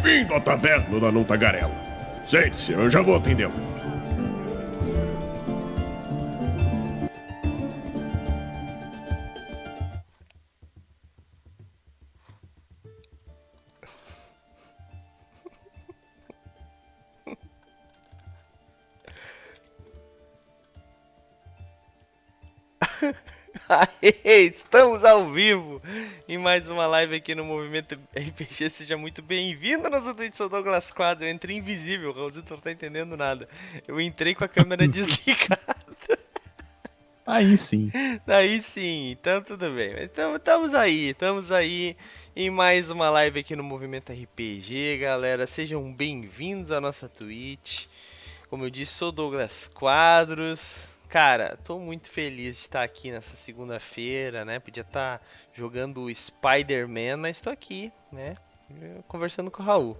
Bem-vindo à taverna da Não Tagarela. Sente-se, eu já vou atendê-lo. Aê, estamos ao vivo em mais uma live aqui no Movimento RPG. Seja muito bem-vindo. Nosso Twitch, sou Douglas Quadro. Eu entrei invisível, o Raulzito não tá entendendo nada. Eu entrei com a câmera desligada. Aí sim. Daí sim, então tudo bem. Então estamos aí em mais uma live aqui no Movimento RPG, galera. Sejam bem-vindos à nossa Twitch. Como eu disse, sou Douglas Quadros. Cara, tô muito feliz de estar aqui nessa segunda-feira, né? Podia estar jogando o Spider-Man, mas tô aqui, né? Conversando com o Raul.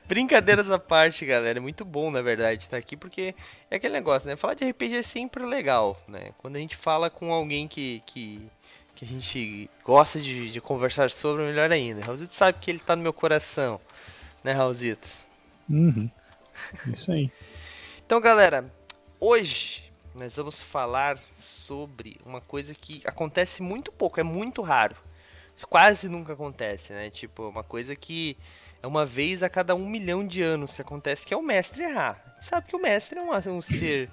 Brincadeiras à parte, galera. É muito bom, na verdade, estar aqui, porque é aquele negócio, né? Falar de RPG é sempre legal, né? Quando a gente fala com alguém que a gente gosta de conversar sobre, melhor ainda. Raulzito sabe que ele tá no meu coração, né, Raulzito? Uhum. Isso aí. Então, galera, hoje nós vamos falar sobre uma coisa que acontece muito pouco, é muito raro. Isso quase nunca acontece, né? Tipo, uma coisa que é uma vez a cada 1 milhão de anos que acontece, que é o mestre errar. A gente sabe que o mestre é um ser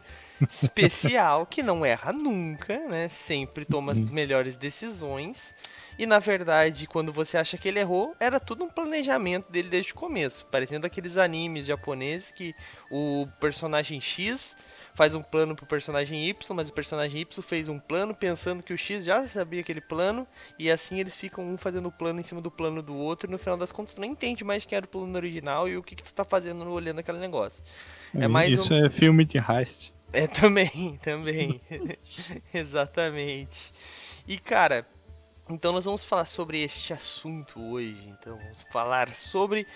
especial que não erra nunca, né? Sempre toma as melhores decisões. E na verdade, quando você acha que ele errou, era tudo um planejamento dele desde o começo. Parecendo aqueles animes japoneses que o personagem X faz um plano pro personagem Y, mas o personagem Y fez um plano pensando que o X já sabia aquele plano, e assim eles ficam um fazendo o plano em cima do plano do outro, e no final das contas tu não entende mais quem era o plano original e o que tu tá fazendo olhando aquele negócio. É mais Isso é filme de heist. É, também. Exatamente. E cara, então nós vamos falar sobre este assunto hoje. Então vamos falar sobre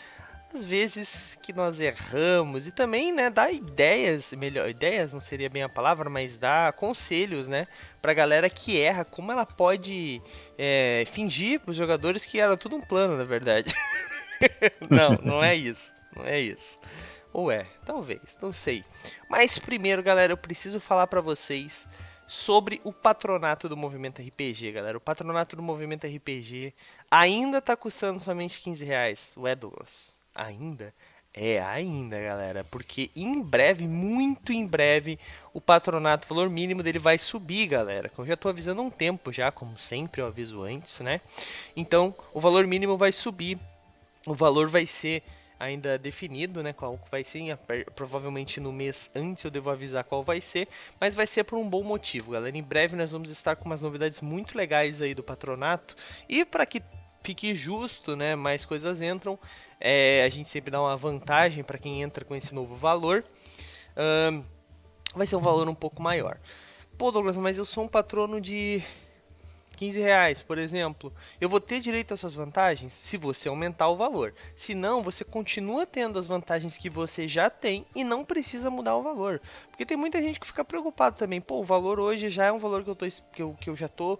as vezes que nós erramos e também, né, dar ideias, melhor, ideias não seria bem a palavra, mas dar conselhos, né, pra galera que erra, como ela pode fingir pros jogadores que era tudo um plano, na verdade. Não é isso, não é isso. Ou é, talvez, não sei. Mas primeiro, galera, eu preciso falar pra vocês sobre o patronato do Movimento RPG, galera. O patronato do Movimento RPG ainda tá custando somente R$ 15. Ué, Douglas? Ainda? É, ainda, galera. Porque em breve, muito em breve, o patronato, o valor mínimo dele vai subir, galera. Que eu já tô avisando há um tempo já, como sempre eu aviso antes, né? Então, o valor mínimo vai subir. O valor vai ser ainda definido, né, qual vai ser, provavelmente no mês antes eu devo avisar qual vai ser, mas vai ser por um bom motivo, galera. Em breve nós vamos estar com umas novidades muito legais aí do patronato, e para que fique justo, né, mais coisas entram, a gente sempre dá uma vantagem para quem entra com esse novo valor, vai ser um valor um pouco maior. Pô, Douglas, mas eu sou um patrono de R$ 15, por exemplo, eu vou ter direito a essas vantagens se você aumentar o valor. Se não, você continua tendo as vantagens que você já tem e não precisa mudar o valor. Porque tem muita gente que fica preocupado também. Pô, o valor hoje já é um valor que eu já tô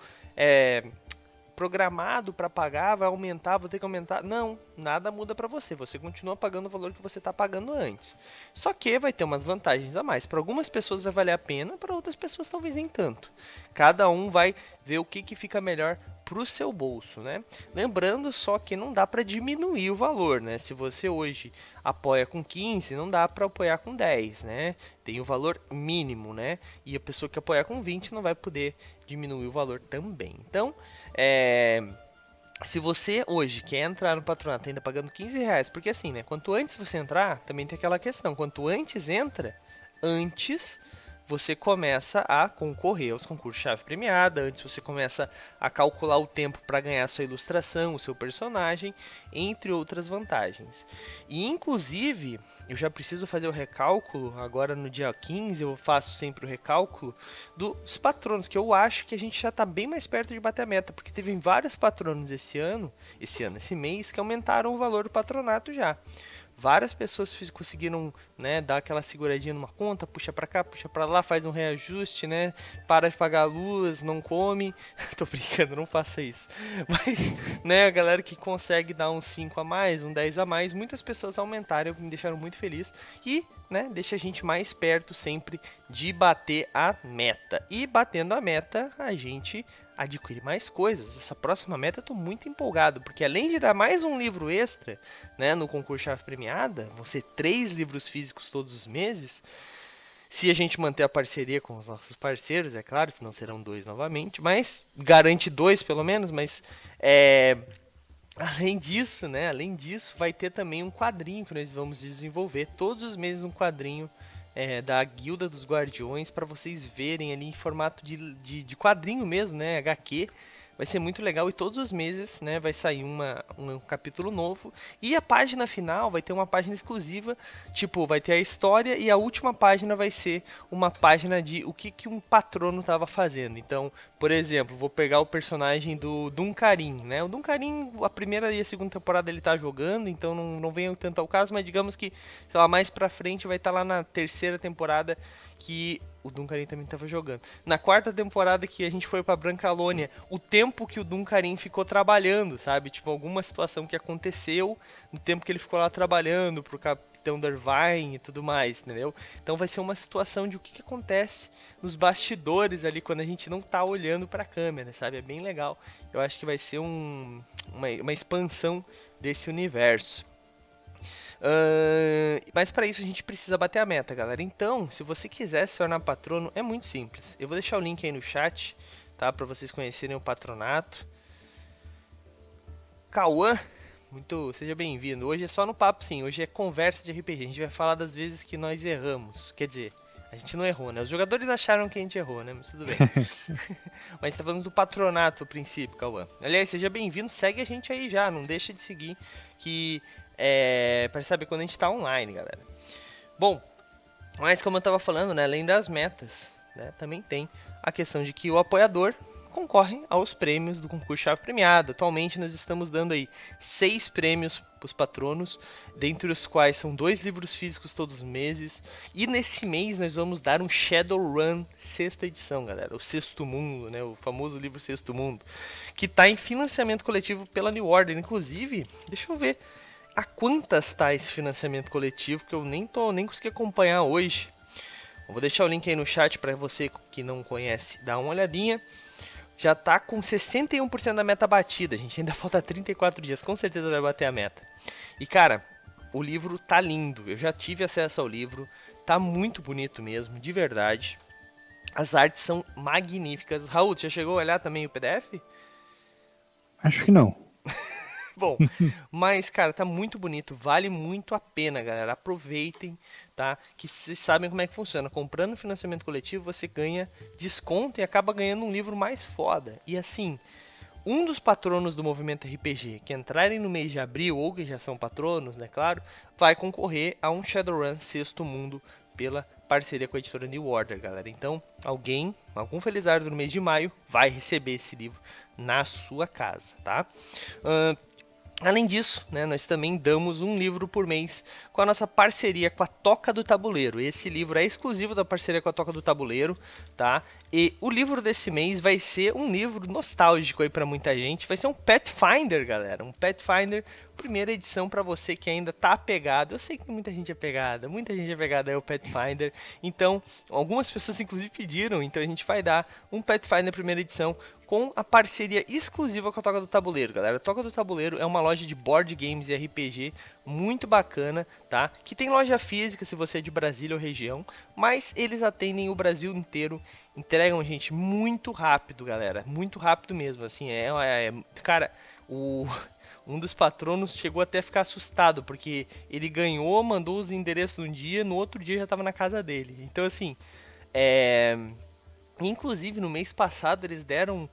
programado para pagar, vai aumentar, vou ter que aumentar. Não, nada muda para você. Você continua pagando o valor que você está pagando antes. Só que vai ter umas vantagens a mais. Para algumas pessoas vai valer a pena, para outras pessoas talvez nem tanto. Cada um vai ver o que fica melhor pro seu bolso, né? Lembrando só que não dá para diminuir o valor, né? Se você hoje apoia com 15, não dá para apoiar com 10, né? Tem o valor mínimo, né? E a pessoa que apoiar com 20 não vai poder diminuir o valor também. Então, se você hoje quer entrar no patronato ainda pagando R$ 15, porque assim, né? Quanto antes você entrar, também tem aquela questão. Quanto antes entra, antes você começa a concorrer aos concursos chave premiada, antes você começa a calcular o tempo para ganhar sua ilustração, o seu personagem, entre outras vantagens. E inclusive, eu já preciso fazer o recálculo, agora no dia 15 eu faço sempre o recálculo dos patronos, que eu acho que a gente já está bem mais perto de bater a meta, porque teve vários patronos esse mês, que aumentaram o valor do patronato já. várias pessoas conseguiram, né, dar aquela seguradinha numa conta, puxa pra cá, puxa pra lá, faz um reajuste, né, para de pagar a luz, não come. Tô brincando, não faça isso. Mas, né, a galera que consegue dar uns 5 a mais, um 10 a mais, muitas pessoas aumentaram, me deixaram muito feliz. E, né, deixa a gente mais perto sempre de bater a meta. E batendo a meta, a gente adquire mais coisas. Essa próxima meta eu tô muito empolgado, porque além de dar mais um livro extra, né, no concurso Chave Premiada, vão ser 3 livros físicos todos os meses. Se a gente manter a parceria com os nossos parceiros, é claro, senão serão 2 novamente, mas garante 2 pelo menos, mas além disso, né, vai ter também um quadrinho que nós vamos desenvolver todos os meses, um quadrinho da Guilda dos Guardiões, para vocês verem ali em formato de quadrinho mesmo, né, HQ. Vai ser muito legal e todos os meses, né, vai sair um capítulo novo. E a página final vai ter uma página exclusiva, tipo, vai ter a história e a última página vai ser uma página de o que um patrono estava fazendo. Então, por exemplo, vou pegar o personagem do Duncarim, né? O Duncarim, a primeira e a segunda temporada ele tá jogando, então não vem tanto ao caso, mas digamos que, sei lá, mais pra frente vai estar lá na terceira temporada que o Duncarim também estava jogando. Na quarta temporada que a gente foi pra Brancalônia, o tempo que o Duncarim ficou trabalhando, sabe? Tipo, alguma situação que aconteceu no tempo que ele ficou lá trabalhando pro Capitão Dervine e tudo mais, entendeu? Então vai ser uma situação de o que acontece nos bastidores ali quando a gente não tá olhando pra câmera, sabe? É bem legal. Eu acho que vai ser uma expansão desse universo. Mas para isso a gente precisa bater a meta, galera. Então, se você quiser se tornar patrono, é muito simples. Eu vou deixar o link aí no chat, tá? Para vocês conhecerem o patronato. Cauã, seja bem-vindo. Hoje é só no papo, sim. Hoje é conversa de RPG. A gente vai falar das vezes que nós erramos. Quer dizer, a gente não errou, né? Os jogadores acharam que a gente errou, né? Mas tudo bem. Mas a gente tá falando do patronato, a princípio, Cauã. Aliás, seja bem-vindo. Segue a gente aí já. Não deixa de seguir, que para saber quando a gente tá online, galera. Bom, mas como eu tava falando, né, além das metas, né, também tem a questão de que o apoiador concorre aos prêmios do concurso Chave Premiada. Atualmente nós estamos dando aí 6 prêmios para os patronos, dentre os quais são 2 livros físicos todos os meses. E nesse mês nós vamos dar um Shadowrun 6ª edição, galera. O Sexto Mundo, né, o famoso livro Sexto Mundo, que tá em financiamento coletivo pela New Order. Inclusive, deixa eu ver a quantas está esse financiamento coletivo, que eu nem consegui acompanhar hoje. Eu vou deixar o link aí no chat para você que não conhece dar uma olhadinha. Já tá com 61% da meta batida, gente. Ainda falta 34 dias, com certeza vai bater a meta. E cara, o livro tá lindo. Eu já tive acesso ao livro, tá muito bonito mesmo, de verdade. As artes são magníficas. Raul, você já chegou a olhar também o PDF? Acho que não. Bom, mas, cara, tá muito bonito, vale muito a pena, galera. Aproveitem, tá? Que vocês sabem como é que funciona. Comprando financiamento coletivo, você ganha desconto e acaba ganhando um livro mais foda. E assim, um dos patronos do Movimento RPG que entrarem no mês de abril, ou que já são patronos, né, claro, vai concorrer a um Shadowrun Sexto Mundo pela parceria com a editora New Order, galera. Então, algum felizardo no mês de maio, vai receber esse livro na sua casa, tá? Além disso, né, nós também damos um livro por mês com a nossa parceria com a Toca do Tabuleiro. Esse livro é exclusivo da parceria com a Toca do Tabuleiro, tá? E o livro desse mês vai ser um livro nostálgico aí pra muita gente. Vai ser um Pathfinder, galera. Um Pathfinder, primeira edição pra você que ainda tá apegado. Eu sei que muita gente é apegada ao Pathfinder. Então, algumas pessoas inclusive pediram, então a gente vai dar um Pathfinder primeira edição com a parceria exclusiva com a Toca do Tabuleiro, galera. A Toca do Tabuleiro é uma loja de board games e RPG muito bacana, tá? Que tem loja física se você é de Brasília ou região, mas eles atendem o Brasil inteiro, entregam a gente muito rápido, galera, muito rápido mesmo, assim, cara, um dos patronos chegou até a ficar assustado, porque ele ganhou, mandou os endereços um dia, no outro dia já estava na casa dele, então assim, inclusive no mês passado eles deram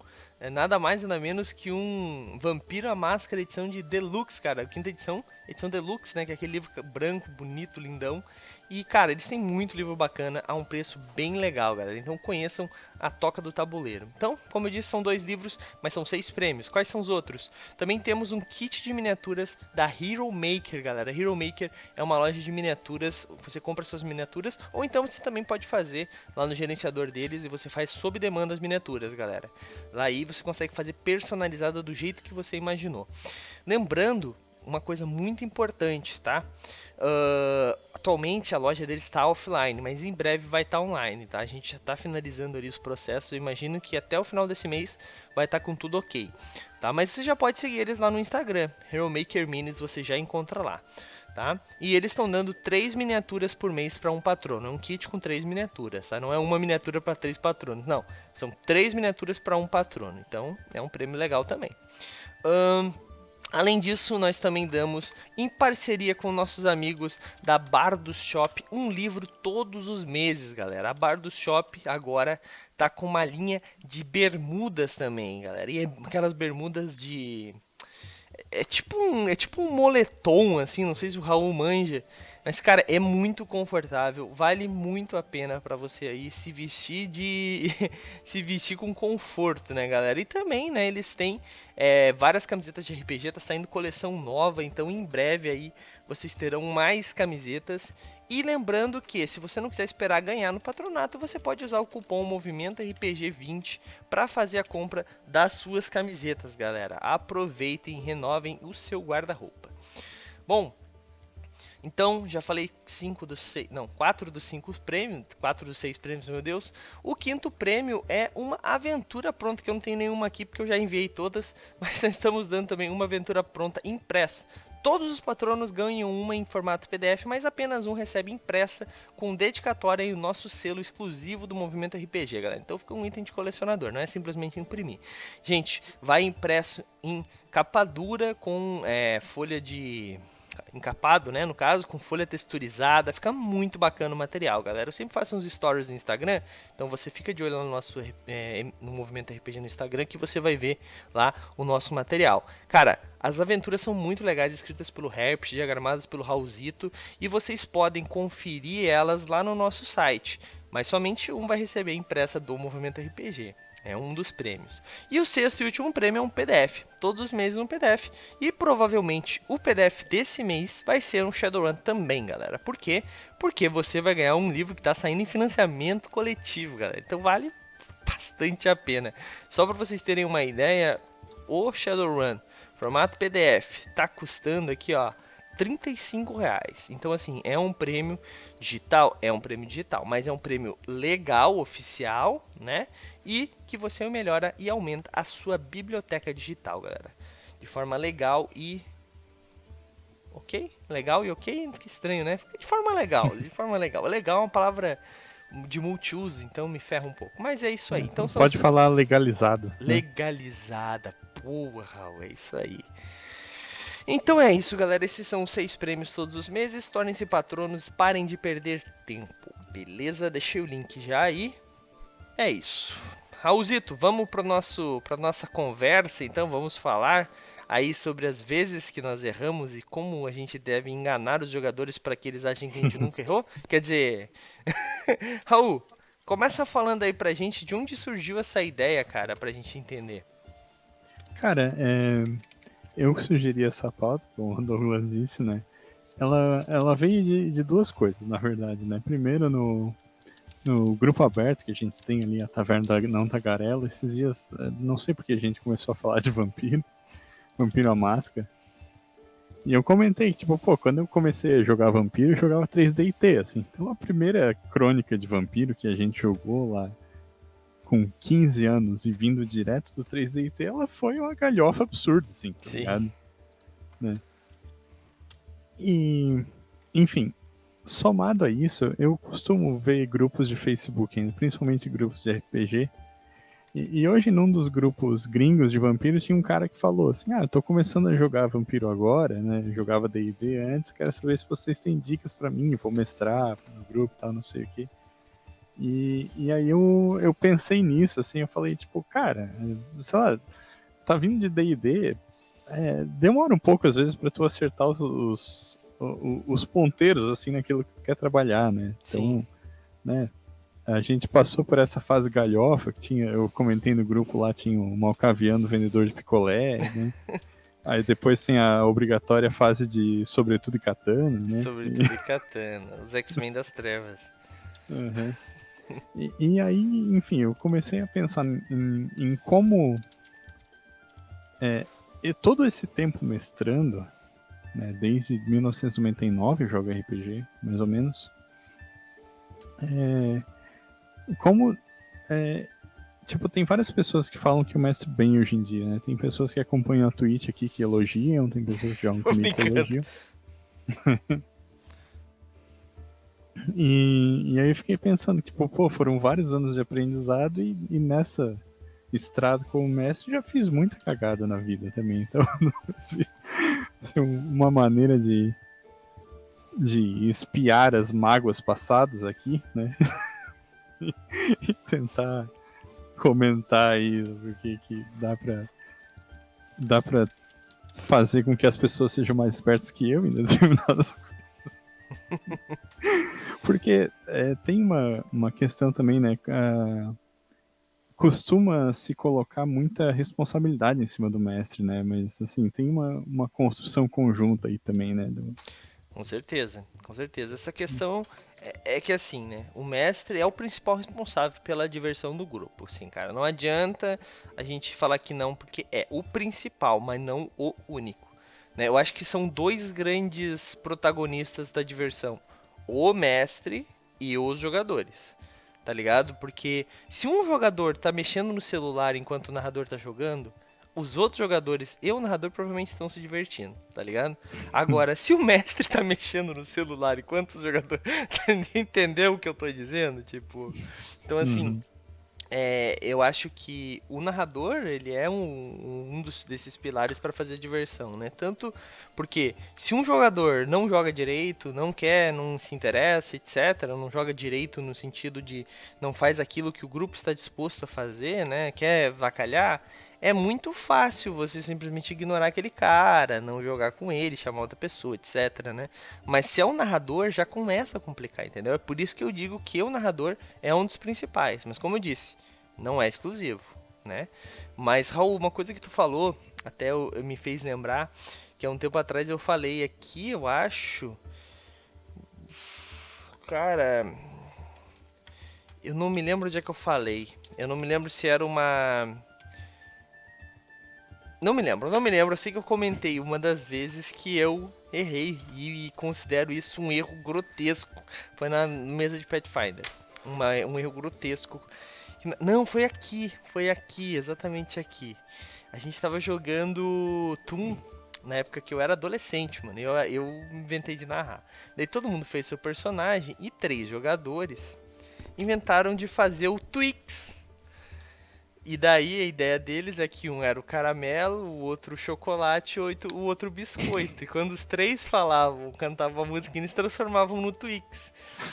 nada mais nada menos que um Vampiro à Máscara edição de Deluxe, cara, a 5ª edição, edição deluxe, né, que é aquele livro branco, bonito, lindão. E, cara, eles têm muito livro bacana a um preço bem legal, galera. Então conheçam a Toca do Tabuleiro. Então, como eu disse, são 2 livros, mas são 6 prêmios. Quais são os outros? Também temos um kit de miniaturas da Hero Maker, galera. Hero Maker é uma loja de miniaturas, você compra suas miniaturas, ou então você também pode fazer lá no gerenciador deles e você faz sob demanda as miniaturas, galera. Lá aí você consegue fazer personalizado do jeito que você imaginou. Lembrando uma coisa muito importante, tá? Atualmente a loja deles está offline, mas em breve vai estar online, tá? A gente já está finalizando ali os processos. Eu imagino que até o final desse mês vai estar com tudo ok, tá? Mas você já pode seguir eles lá no Instagram, Hero Maker Minis, você já encontra lá, tá? E eles estão dando 3 miniaturas por mês para um patrono. É um kit com 3 miniaturas, tá? Não é uma miniatura para 3 patronos, não. São 3 miniaturas para um patrono. Então é um prêmio legal também. Além disso, nós também damos, em parceria com nossos amigos da Bardos Shop, um livro todos os meses, galera. A Bardos Shop agora tá com uma linha de bermudas também, galera. E é aquelas bermudas de... É tipo um moletom, assim, não sei se o Raul manja. Mas, cara, é muito confortável, vale muito a pena pra você aí se vestir se vestir com conforto, né, galera? E também, né, eles têm várias camisetas de RPG, tá saindo coleção nova, então em breve aí vocês terão mais camisetas. E lembrando que, se você não quiser esperar ganhar no patronato, você pode usar o cupom Movimento RPG 20 para fazer a compra das suas camisetas, galera. Aproveitem e renovem o seu guarda-roupa. Bom, então, já falei 4 dos 5 prêmios, 4 dos 6 prêmios, meu Deus. O quinto prêmio é uma aventura pronta, que eu não tenho nenhuma aqui porque eu já enviei todas, mas nós estamos dando também uma aventura pronta impressa. Todos os patronos ganham uma em formato PDF, mas apenas um recebe impressa, com dedicatória e o nosso selo exclusivo do Movimento RPG, galera. Então fica um item de colecionador, não é simplesmente imprimir. Gente, vai impresso em capa dura com folha de... encapado, né, no caso, com folha texturizada, fica muito bacana o material, galera. Eu sempre faço uns stories no Instagram, então você fica de olho lá no nosso no Movimento RPG no Instagram, que você vai ver lá o nosso material. Cara, as aventuras são muito legais, escritas pelo Herpes, diagramadas pelo Raulzito, e vocês podem conferir elas lá no nosso site, mas somente um vai receber impressa do Movimento RPG. É um dos prêmios. E o sexto e último prêmio é um PDF. Todos os meses um PDF. E provavelmente o PDF desse mês vai ser um Shadowrun também, galera. Por quê? Porque você vai ganhar um livro que está saindo em financiamento coletivo, galera. Então vale bastante a pena. Só para vocês terem uma ideia, o Shadowrun, formato PDF, tá custando aqui, ó, R$ 35. Então, assim, é um prêmio digital? É um prêmio digital, mas é um prêmio legal, oficial, né? E que você melhora e aumenta a sua biblioteca digital, galera. De forma legal e... ok? Legal e ok? Que estranho, né? De forma legal, de forma legal. Legal é uma palavra de multiuso, então me ferra um pouco. Mas é isso aí. Então, Pode falar legalizado. Legalizada. Porra, é isso aí. Então é isso, galera. Esses são os 6 prêmios todos os meses. Tornem-se patronos, parem de perder tempo. Beleza? Deixei o link já aí. É isso. Raulzito, vamos para nossa conversa, então vamos falar aí sobre as vezes que nós erramos e como a gente deve enganar os jogadores para que eles achem que a gente nunca errou. Quer dizer, Raul, começa falando aí pra gente de onde surgiu essa ideia, cara, pra gente entender. Cara, eu sugeri essa pauta, como o Douglas disse, né? Ela veio de duas coisas, na verdade, né? Primeiro, no grupo aberto que a gente tem ali, a Taverna da Não Tagarela, esses dias, não sei porque a gente começou a falar de Vampiro à Máscara. E eu comentei, tipo, quando eu comecei a jogar Vampiro, eu jogava 3D&T, assim. Então a primeira crônica de Vampiro que a gente jogou lá com 15 anos e vindo direto do 3D&T, ela foi uma galhofa absurda, assim, tá ligado? Né? E, enfim, somado a isso, eu costumo ver grupos de Facebook, principalmente grupos de RPG, e hoje num dos grupos gringos de vampiros tinha um cara que falou assim, eu tô começando a jogar Vampiro agora, né, eu jogava D&D antes, quero saber se vocês têm dicas pra mim, vou mestrar no grupo e tal, não sei o que. E aí eu pensei nisso, assim, eu falei, tipo, cara, sei lá, tá vindo de D&D, demora um pouco às vezes para tu acertar os ponteiros assim naquilo que tu quer trabalhar, né? Então, Sim. né? A gente passou por essa fase galhofa que tinha, eu comentei no grupo lá, tinha o Malcaviano, vendedor de picolé, né? Aí depois tem a obrigatória fase de Sobretudo e Katana, né? Sobretudo e Katana, os X-Men das Trevas. Uhum. E aí, enfim, eu comecei a pensar em como e todo esse tempo mestrando, né, desde 1999 eu jogo RPG, mais ou menos, como tipo, tem várias pessoas que falam que eu mestro bem hoje em dia, né? Tem pessoas que acompanham a Twitch aqui que elogiam, tem pessoas que jogam Tô comigo que brincando. elogiam. E aí eu fiquei pensando, tipo, pô, foram vários anos de aprendizado e nessa estrada como mestre já fiz muita cagada na vida também. Então, assim, uma maneira de espiar as mágoas passadas aqui, né? E tentar comentar aí o que dá pra fazer com que as pessoas sejam mais espertas que eu em determinadas coisas. Porque tem uma questão também, né? Costuma se colocar muita responsabilidade em cima do mestre, né? Mas, assim, tem uma construção conjunta aí também, né? Com certeza, com certeza. Essa questão é que assim, né? O mestre é o principal responsável pela diversão do grupo, assim, cara. Não adianta a gente falar que não, porque é o principal, mas não o único. Né? Eu acho que são dois grandes protagonistas da diversão: o mestre e os jogadores. Tá ligado? Porque se um jogador tá mexendo no celular enquanto o narrador tá jogando, os outros jogadores e o narrador provavelmente estão se divertindo, tá ligado? Agora, se o mestre tá mexendo no celular enquanto os jogadores. Entendeu o que eu tô dizendo? Tipo. Então, assim. Uhum. Eu acho que o narrador, ele é desses pilares para fazer diversão, né? Tanto porque se um jogador não joga direito, não quer, não se interessa, etc., não joga direito no sentido de não faz aquilo que o grupo está disposto a fazer, né? Quer vacalhar, é muito fácil você simplesmente ignorar aquele cara, não jogar com ele, chamar outra pessoa, etc, né? Mas se é um narrador, já começa a complicar, entendeu? É por isso que eu digo que o narrador é um dos principais. Mas como eu disse, não é exclusivo, né? Mas, Raul, uma coisa que tu falou, até me fez lembrar, que há um tempo atrás eu falei aqui, eu acho... Cara, eu não me lembro onde é que eu falei. Eu não me lembro se era uma... Não me lembro. Eu sei que eu comentei uma das vezes que eu errei e considero isso um erro grotesco. Foi na mesa de Pathfinder. Um erro grotesco. Não, foi aqui, exatamente aqui. A gente tava jogando Toon na época que eu era adolescente, mano. Eu inventei de narrar. Daí todo mundo fez seu personagem e 3 jogadores inventaram de fazer o Twix. E daí a ideia deles é que um era o caramelo, o outro o chocolate e o outro o biscoito. E quando os 3 falavam, cantavam a música, eles se transformavam no Twix.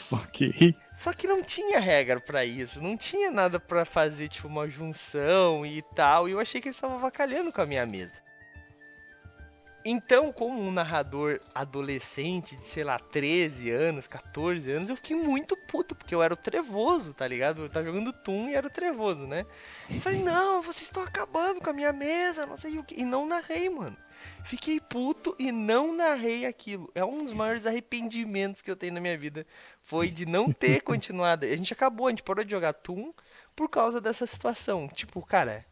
Ok. Só que não tinha regra pra isso, não tinha nada pra fazer, tipo, uma junção e tal. E eu achei que eles estavam avacalhando com a minha mesa. Então, como um narrador adolescente de, sei lá, 13 anos, 14 anos, eu fiquei muito puto, porque eu era o trevoso, tá ligado? Eu tava jogando Toon e era o trevoso, né? Eu falei, não, vocês estão acabando com a minha mesa, não sei o que. E não narrei, mano. Fiquei puto e não narrei aquilo. É um dos maiores arrependimentos que eu tenho na minha vida. Foi de não ter continuado. A gente acabou, a gente parou de jogar Toon por causa dessa situação. Tipo, cara,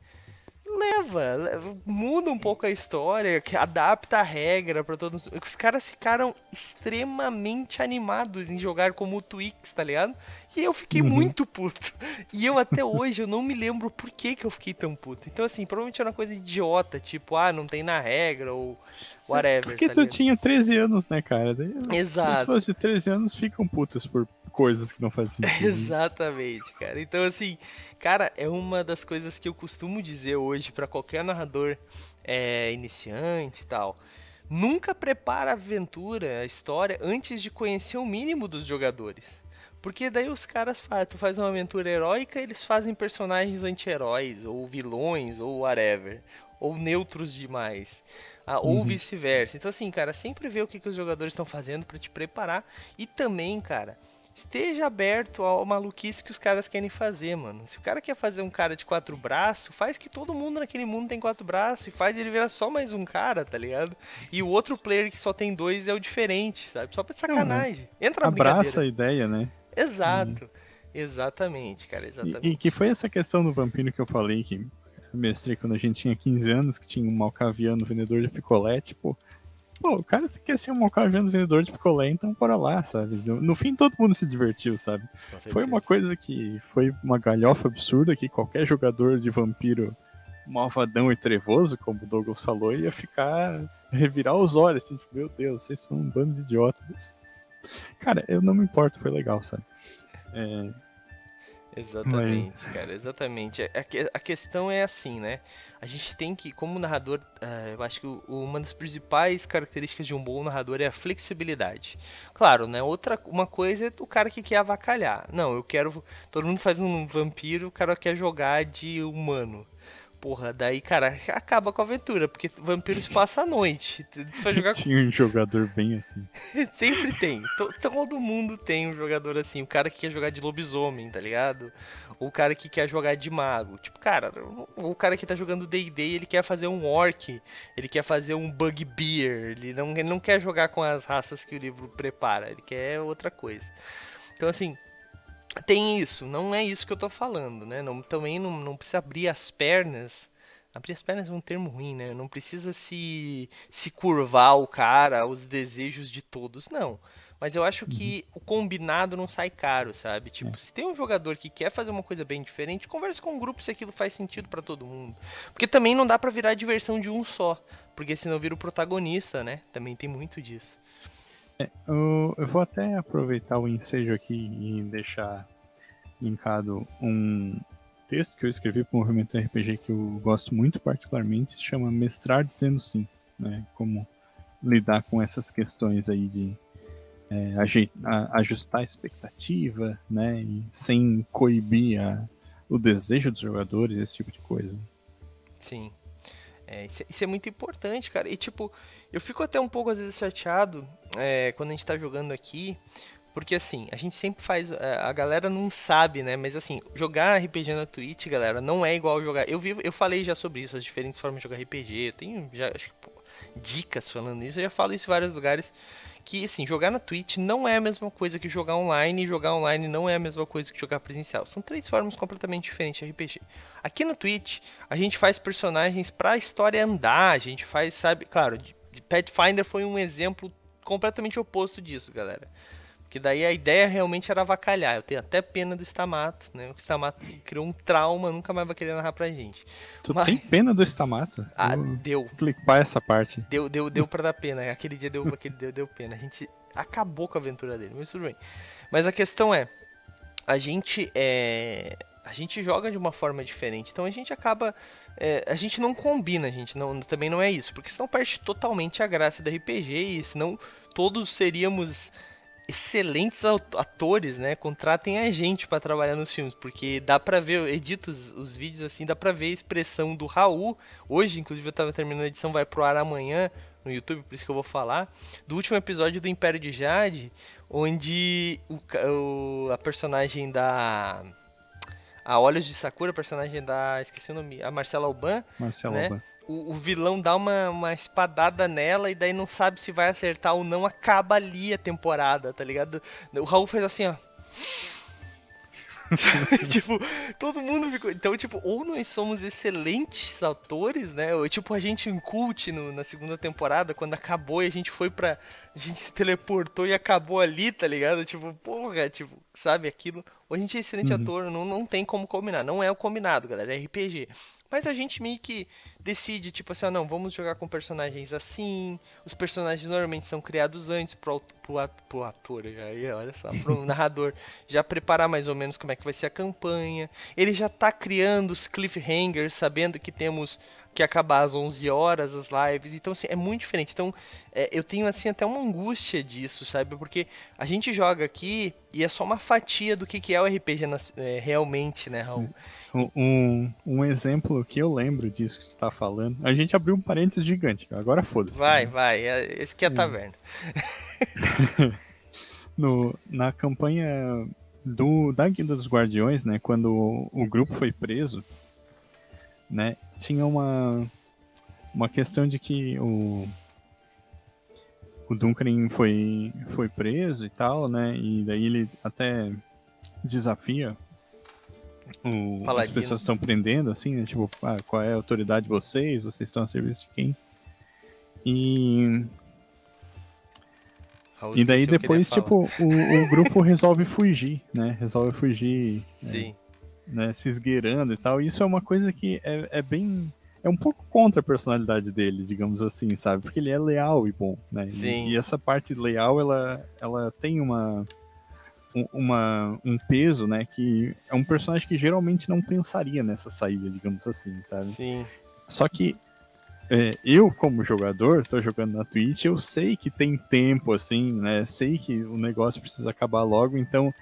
muda um pouco a história, que adapta a regra pra todos. Os caras ficaram extremamente animados em jogar como o Twix, tá ligado? E eu fiquei Uhum. muito puto. E eu até hoje eu não me lembro por que eu fiquei tão puto. Então assim, provavelmente era uma coisa idiota, tipo, não tem na regra ou whatever, Porque tá tu ligado? tinha 13 anos, né, cara? Daí Exato. pessoas de 13 anos ficam putas por coisas que não fazem sentido. Exatamente, cara. Então, assim, cara, é uma das coisas que eu costumo dizer hoje pra qualquer narrador iniciante e tal. Nunca prepara a aventura, a história, antes de conhecer o mínimo dos jogadores. Porque daí os caras fazem, tu faz uma aventura heróica, eles fazem personagens anti-heróis, ou vilões, ou whatever. ou neutros demais. Ou vice-versa. Então assim, cara, sempre vê o que os jogadores estão fazendo pra te preparar. E também, cara, esteja aberto ao maluquice que os caras querem fazer, mano. Se o cara quer fazer um cara de 4 braços, faz que todo mundo naquele mundo tem 4 braços e faz ele virar só mais um cara, tá ligado? E o outro player que só tem 2 é o diferente, sabe? Só pra de sacanagem. Entra na Abraça a brincadeira. ideia, né? Exato. Exatamente, cara, exatamente. E que foi essa questão do vampiro que eu falei, que eu mestrei quando a gente tinha 15 anos, que tinha um malcaviano vendedor de picolé, tipo, pô, o cara quer ser um malcaviano vendedor de picolé, então bora lá, sabe? No fim todo mundo se divertiu, sabe? Foi uma coisa que foi uma galhofa absurda que qualquer jogador de vampiro malvadão e trevoso, como o Douglas falou, ia revirar os olhos, assim, tipo, meu Deus, vocês são um bando de idiotas. Cara, eu não me importo, foi legal, sabe? Exatamente, cara, exatamente. A questão é assim, né? A gente tem que, como narrador, eu acho que uma das principais características de um bom narrador é a flexibilidade. Claro, né? Uma coisa é o cara que quer avacalhar. Não, eu quero. Todo mundo faz um vampiro, o cara quer jogar de humano. Porra, daí, cara, acaba com a aventura, porque vampiro se passa à noite. Tu vai jogar Tinha um jogador bem assim. Sempre tem. Todo mundo tem um jogador assim. O cara que quer jogar de lobisomem, tá ligado? Ou o cara que quer jogar de mago. Tipo, cara, o cara que tá jogando D&D, ele quer fazer um orc. Ele quer fazer um bugbear. Ele não quer jogar com as raças que o livro prepara. Ele quer outra coisa. Então, assim, tem isso. Não é isso que eu tô falando, né? Também não precisa abrir as pernas. Abrir as pernas é um termo ruim, né? Não precisa se curvar o cara aos desejos de todos, não. Mas eu acho que o combinado não sai caro, sabe? Tipo, se tem um jogador que quer fazer uma coisa bem diferente, converse com um grupo se aquilo faz sentido pra todo mundo. Porque também não dá pra virar a diversão de um só. Porque senão vira o protagonista, né? Também tem muito disso. Eu vou até aproveitar o ensejo aqui e deixar linkado um texto que eu escrevi para o Movimento RPG que eu gosto muito particularmente, se chama Mestrar Dizendo Sim, né? Como lidar com essas questões aí de ajustar a expectativa, né? E sem coibir o desejo dos jogadores, esse tipo de coisa. Sim. Isso é muito importante, cara. E tipo, eu fico até um pouco às vezes chateado quando a gente tá jogando aqui, porque assim, a gente sempre faz. A galera não sabe, né? Mas assim, jogar RPG na Twitch, galera, não é igual jogar. Eu falei já sobre isso, as diferentes formas de jogar RPG. Eu tenho já acho que, dicas falando isso, eu já falo isso em vários lugares. Que assim, jogar na Twitch não é a mesma coisa que jogar online, e jogar online não é a mesma coisa que jogar presencial. São 3 formas completamente diferentes de RPG. Aqui no Twitch, a gente faz personagens pra história andar, a gente faz, sabe, claro, Pathfinder foi um exemplo completamente oposto disso, galera. Porque daí a ideia realmente era avacalhar. Eu tenho até pena do Stamato, né? O Stamato criou um trauma, nunca mais vai querer narrar pra gente. Tem pena do Stamato? Deu. Vou clipar essa parte. Deu pra dar pena. Aquele dia deu pena. A gente acabou com a aventura dele, mas tudo bem. Mas a questão é, a gente joga de uma forma diferente. Então a gente acaba... a gente não combina, também não é isso. Porque senão perde totalmente a graça do RPG e senão todos seríamos... excelentes atores, né? Contratem a gente pra trabalhar nos filmes, porque dá pra ver, eu edito os vídeos assim, dá pra ver a expressão do Raul. Hoje, inclusive, eu tava terminando a edição, vai pro ar amanhã no YouTube, por isso que eu vou falar, do último episódio do Império de Jade, onde a personagem a Olhos de Sakura, a personagem esqueci o nome, a Marcela Alban, né? Alban. O vilão dá uma espadada nela e daí não sabe se vai acertar ou não, acaba ali a temporada, tá ligado? O Raul fez assim, ó. Tipo, todo mundo ficou... Então, tipo, ou nós somos excelentes atores, né? Ou, tipo, a gente em Cult na segunda temporada, quando acabou e a gente foi pra... A gente se teleportou e acabou ali, tá ligado? Tipo, porra, tipo, sabe aquilo? Ou a gente é excelente ator, não tem como combinar. Não é o combinado, galera, é RPG. Mas a gente meio que decide, tipo assim, não, vamos jogar com personagens assim. Os personagens normalmente são criados antes pro ator, olha só, pro narrador já preparar mais ou menos como é que vai ser a campanha. Ele já tá criando os cliffhangers, sabendo que temos que ia acabar às 11 horas as lives. Então, assim, é muito diferente. Então, eu tenho, assim, até uma angústia disso, sabe? Porque a gente joga aqui e é só uma fatia do que é o RPG realmente, né, Raul? Um exemplo que eu lembro disso que você tá falando. A gente abriu um parênteses gigante, agora foda-se. Vai, Né? vai. Esse aqui é a taverna. Na campanha da Guilda dos Guardiões, né? Quando o grupo foi preso, né? Tinha uma questão de que o Duncan foi preso e tal, né? E daí ele até desafia as Paladino. pessoas que estão prendendo, assim, né? Tipo, qual é a autoridade de vocês? Vocês estão a serviço de quem? Raul E daí esqueceu o que ele ia depois, falar. tipo, o grupo resolve fugir, né? Resolve fugir, Sim. né? Se esgueirando e tal. E isso é uma coisa que é bem... É um pouco contra a personalidade dele, digamos assim, sabe? Porque ele é leal e bom, né? Sim. E essa parte leal, ela tem um peso, né? Que é um personagem que geralmente não pensaria nessa saída, digamos assim, sabe? Sim. Só que eu, como jogador, tô jogando na Twitch, eu sei que tem tempo, assim, né? Sei que o negócio precisa acabar logo, então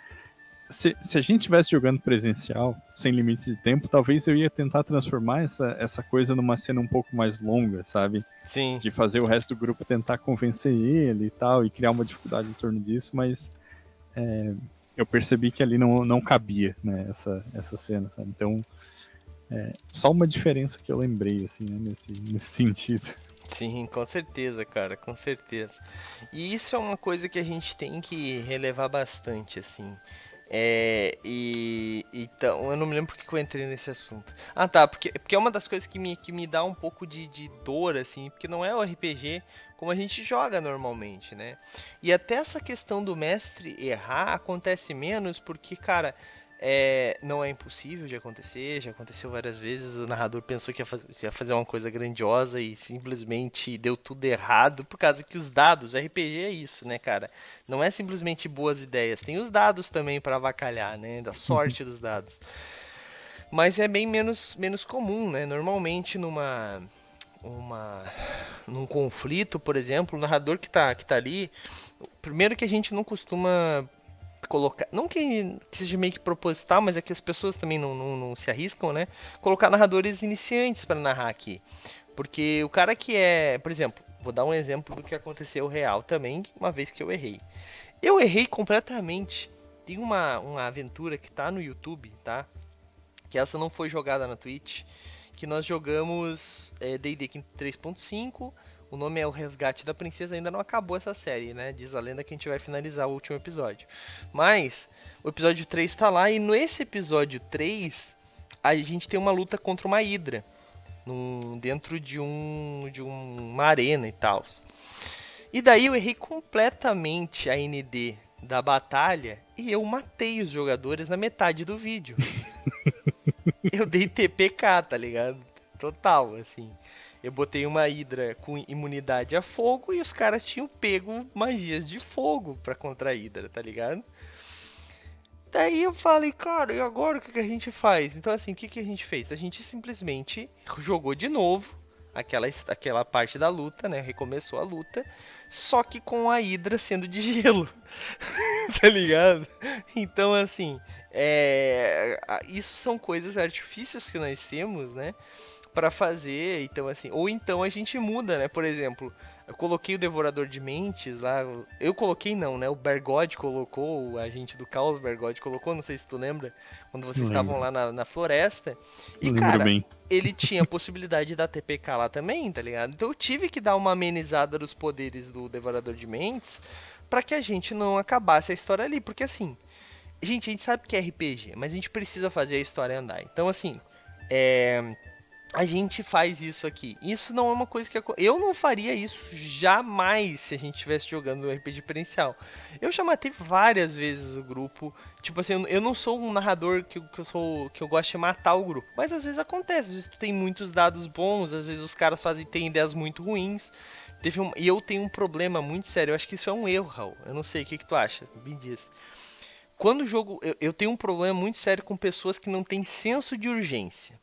se a gente estivesse jogando presencial, sem limite de tempo, talvez eu ia tentar transformar essa coisa numa cena um pouco mais longa, sabe? Sim. De fazer o resto do grupo tentar convencer ele e tal, e criar uma dificuldade em torno disso, mas eu percebi que ali não cabia, né, essa cena, sabe? Então, só uma diferença que eu lembrei, assim, né, nesse sentido. Sim, com certeza, cara, com certeza. E isso é uma coisa que a gente tem que relevar bastante, assim. Então, eu não me lembro porque que eu entrei nesse assunto. Ah, tá, porque é uma das coisas que me dá um pouco de dor, assim, porque não é o RPG como a gente joga normalmente, né? E até essa questão do mestre errar acontece menos porque, cara, não é impossível de acontecer, já aconteceu várias vezes. O narrador pensou que ia fazer uma coisa grandiosa e simplesmente deu tudo errado, por causa que os dados, o RPG é isso, né, cara? Não é simplesmente boas ideias, tem os dados também para avacalhar, né? Da sorte dos dados. Mas é bem menos comum, né? Normalmente num conflito, por exemplo, o narrador que tá ali, primeiro que a gente não costuma colocar, não que seja meio que proposital, mas é que as pessoas também não se arriscam, né? Colocar narradores iniciantes para narrar aqui. Porque o cara que por exemplo, vou dar um exemplo do que aconteceu real também, uma vez que eu errei. Eu errei completamente. Tem uma aventura que tá no YouTube, tá? Que essa não foi jogada na Twitch, que nós jogamos D&D 3.5. O nome é O Resgate da Princesa, ainda não acabou essa série, né? Diz a lenda que a gente vai finalizar o último episódio. Mas o episódio 3 tá lá, e nesse episódio 3 a gente tem uma luta contra uma hidra dentro de uma arena e tal. E daí eu errei completamente a ND da batalha e eu matei os jogadores na metade do vídeo. Eu dei TPK, tá ligado? Total, assim. Eu botei uma hidra com imunidade a fogo e os caras tinham pego magias de fogo pra contra a hidra, tá ligado? Daí eu falei, cara, e agora o que a gente faz? Então, assim, o que a gente fez? A gente simplesmente jogou de novo aquela parte da luta, né? Recomeçou a luta, só que com a hidra sendo de gelo, tá ligado? Então, assim, isso são coisas, artifícios que nós temos, né? Pra fazer, então assim, ou então a gente muda, né? Por exemplo, eu coloquei o Devorador de Mentes lá, eu coloquei não, né? O Bergode colocou, o agente do caos, o Bergode colocou, não sei se tu lembra, quando vocês estavam lá na floresta. E cara, Bem. ele tinha a possibilidade de dar TPK lá também, tá ligado? Então eu tive que dar uma amenizada dos poderes do Devorador de Mentes pra que a gente não acabasse a história ali, porque assim, gente, a gente sabe que é RPG, mas a gente precisa fazer a história andar. Então assim, a gente faz isso aqui. Isso não é uma coisa que eu não faria isso jamais se a gente estivesse jogando um RPG diferencial. Eu já matei várias vezes o grupo. Tipo assim, eu não sou um narrador que eu gosto de matar o grupo, mas às vezes acontece. Às vezes tu tem muitos dados bons, às vezes os caras têm ideias muito ruins. E eu tenho um problema muito sério. Eu acho que isso é um erro, Raul. Eu não sei, o que tu acha? Me diz. Quando o jogo, eu tenho um problema muito sério com pessoas que não têm senso de urgência.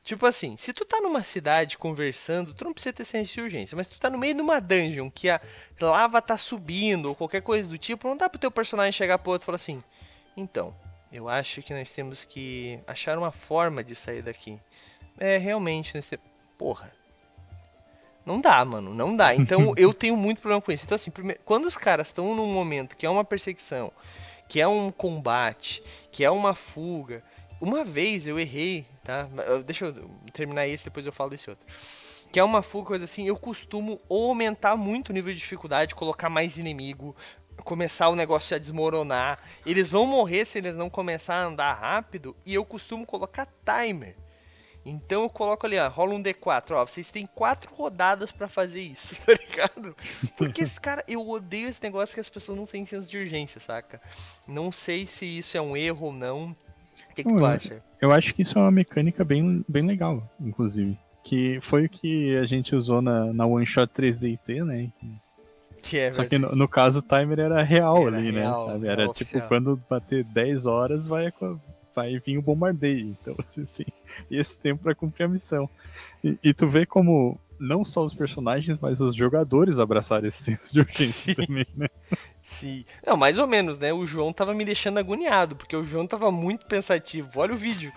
Tipo assim, se tu tá numa cidade conversando, tu não precisa ter senso de urgência, mas tu tá no meio de uma dungeon que a lava tá subindo ou qualquer coisa do tipo, não dá pro teu personagem chegar pro outro e falar assim: então, eu acho que nós temos que achar uma forma de sair daqui. É, realmente, nós temos... Porra. Não dá, mano, não dá. Então eu tenho muito problema com isso. Então, assim, quando os caras estão num momento que é uma perseguição, que é um combate, que é uma fuga. Uma vez eu errei, tá? Deixa eu terminar esse, depois eu falo desse outro. Que é uma fuga, coisa assim, eu costumo ou aumentar muito o nível de dificuldade, colocar mais inimigo, começar o negócio a desmoronar. Eles vão morrer se eles não começar a andar rápido, e eu costumo colocar timer. Então eu coloco ali, ó, rola um D4, ó, vocês têm 4 rodadas pra fazer isso, tá ligado? Porque esse cara, eu odeio esse negócio que as pessoas não têm senso de urgência, saca? Não sei se isso é um erro ou não. O que tu acha? Eu acho que isso é uma mecânica bem legal, inclusive. Que foi o que a gente usou na One Shot 3DT, né? Que é Só que no caso o timer era real Era ali, real, né? Sabe? era Era tipo, oficial. quando bater 10 horas vai vir o bombardeio. Então você tem esse tempo pra cumprir a missão. E tu vê como não só os personagens, mas os jogadores abraçaram esse senso de urgência também, né? Sim. Não, mais ou menos, né? O João tava me deixando agoniado, porque o João tava muito pensativo. Olha o vídeo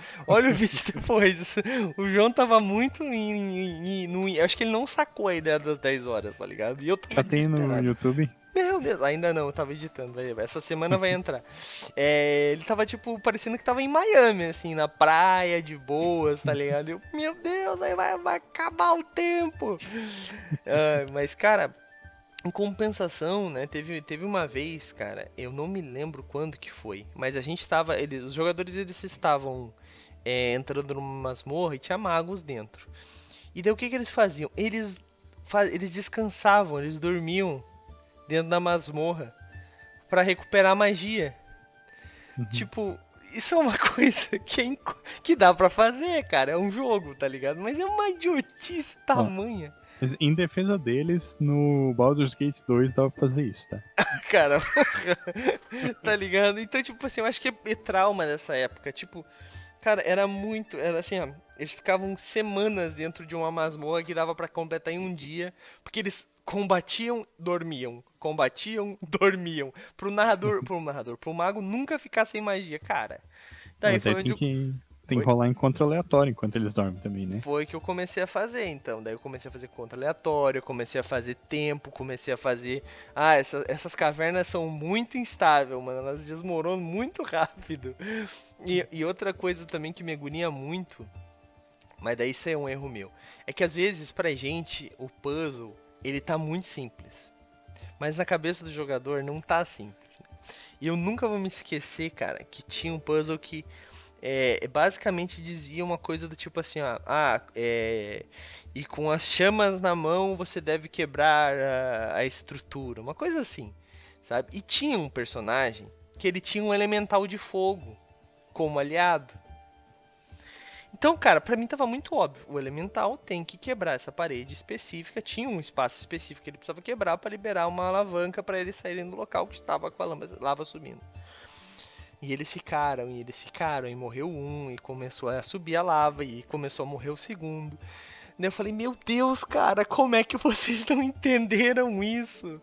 depois. O João tava muito eu acho que ele não sacou a ideia das 10 horas, tá ligado? E eu tava Já tem no desesperado. YouTube. Meu Deus, ainda não, eu tava editando, essa semana vai entrar. É, ele tava, tipo, parecendo que tava em Miami, assim, na praia, de boas, tá ligado? Eu, meu Deus, aí vai acabar o tempo. Mas, cara, em compensação, né, teve uma vez, cara, eu não me lembro quando que foi, mas a gente tava, os jogadores, eles estavam entrando numa masmorra e tinha magos dentro. E daí o que eles faziam? Eles descansavam, eles dormiam dentro da masmorra pra recuperar magia. Tipo, isso é uma coisa que dá pra fazer, cara. É um jogo, tá ligado? Mas é uma idiotice tamanha. Mas em defesa deles, no Baldur's Gate 2 dava pra fazer isso, tá? Cara, tá ligado? Então, tipo assim, eu acho que é trauma dessa época. Tipo, cara, era assim, ó. Eles ficavam semanas dentro de uma masmorra que dava pra completar em um dia, porque eles combatiam, dormiam. Combatiam, dormiam. Pro mago nunca ficar sem magia, cara. Daí foi onde tem que rolar encontro aleatório enquanto eles dormem também, né? Foi que eu comecei a fazer, então. Daí eu comecei a fazer conta aleatória, comecei a fazer tempo, comecei a fazer... essas cavernas são muito instáveis, mano. Elas desmoronam muito rápido. E outra coisa também que me agonia muito, mas daí isso é um erro meu, é que às vezes pra gente o puzzle, ele tá muito simples. Mas na cabeça do jogador não tá simples. E eu nunca vou me esquecer, cara, que tinha um puzzle que... basicamente dizia uma coisa do tipo assim, ó, e com as chamas na mão você deve quebrar a estrutura, uma coisa assim, sabe? E tinha um personagem que ele tinha um elemental de fogo como aliado. Então, cara, pra mim tava muito óbvio, o elemental tem que quebrar essa parede específica, tinha um espaço específico que ele precisava quebrar para liberar uma alavanca para eles saírem do local que estava com a lava subindo. E eles ficaram, e morreu um, e começou a subir a lava, e começou a morrer o segundo. Daí eu falei, meu Deus, cara, como é que vocês não entenderam isso?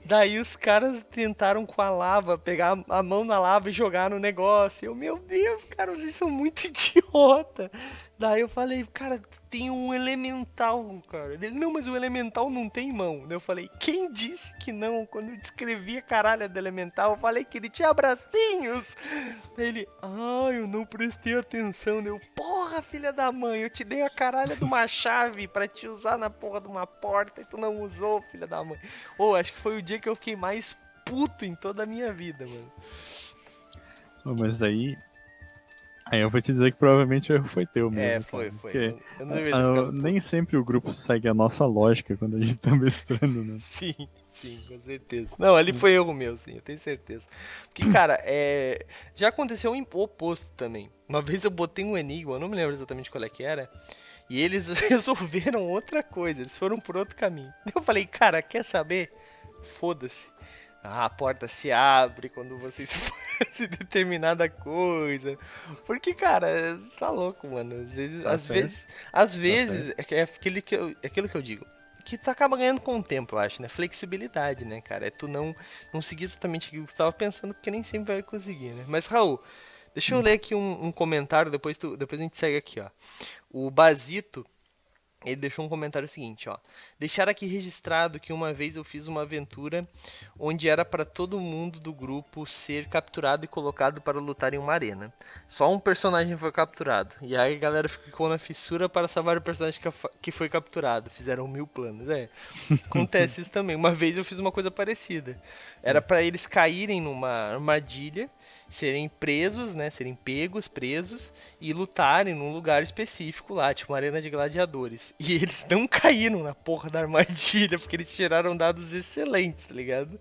Daí os caras tentaram com a lava, pegar a mão na lava e jogar no negócio. Eu, meu Deus, cara, vocês são muito idiota. Daí eu falei, cara, tem um elemental, cara. Ele, não, mas o elemental não tem mão. Daí eu falei, quem disse que não? Quando eu descrevi a caralha do elemental, eu falei que ele tinha bracinhos. Daí ele, eu não prestei atenção. Eu, porra, filha da mãe, eu te dei a caralha de uma chave pra te usar na porra de uma porta e tu não usou, filha da mãe. Acho que foi o dia que eu fiquei mais puto em toda a minha vida, mano. Mas daí... Aí eu vou te dizer que provavelmente o erro foi teu mesmo. Foi. Porque Eu não deveria ficar nem sempre o grupo segue a nossa lógica quando a gente tá mestrando, né? Sim, com certeza. Não, ali foi erro meu, sim, eu tenho certeza. Porque, cara, já aconteceu o oposto também. Uma vez eu botei um enigma, eu não me lembro exatamente qual é que era, e eles resolveram outra coisa, eles foram por outro caminho. Eu falei, cara, quer saber? Foda-se. a porta se abre quando vocês fazem determinada coisa. Porque, cara, tá louco, mano. Às vezes, Tá às certo, vezes, às tá vezes certo. é aquilo que eu digo. Que tu acaba ganhando com o tempo, eu acho, né? Flexibilidade, né, cara? É tu não seguir exatamente aquilo que tu tava pensando, porque nem sempre vai conseguir, né? Mas, Raul, deixa eu ler aqui um comentário, depois a gente segue aqui, ó. O Basito, ele deixou um comentário seguinte, ó. Deixar aqui registrado que uma vez eu fiz uma aventura onde era para todo mundo do grupo ser capturado e colocado para lutar em uma arena. Só um personagem foi capturado. E aí a galera ficou na fissura para salvar o personagem que foi capturado. Fizeram 1000 planos. É, acontece isso também. Uma vez eu fiz uma coisa parecida. Era para eles caírem numa armadilha, serem presos, né? Serem pegos, presos e lutarem num lugar específico lá, tipo uma arena de gladiadores. E eles não caíram na porra da armadilha, porque eles tiraram dados excelentes, tá ligado?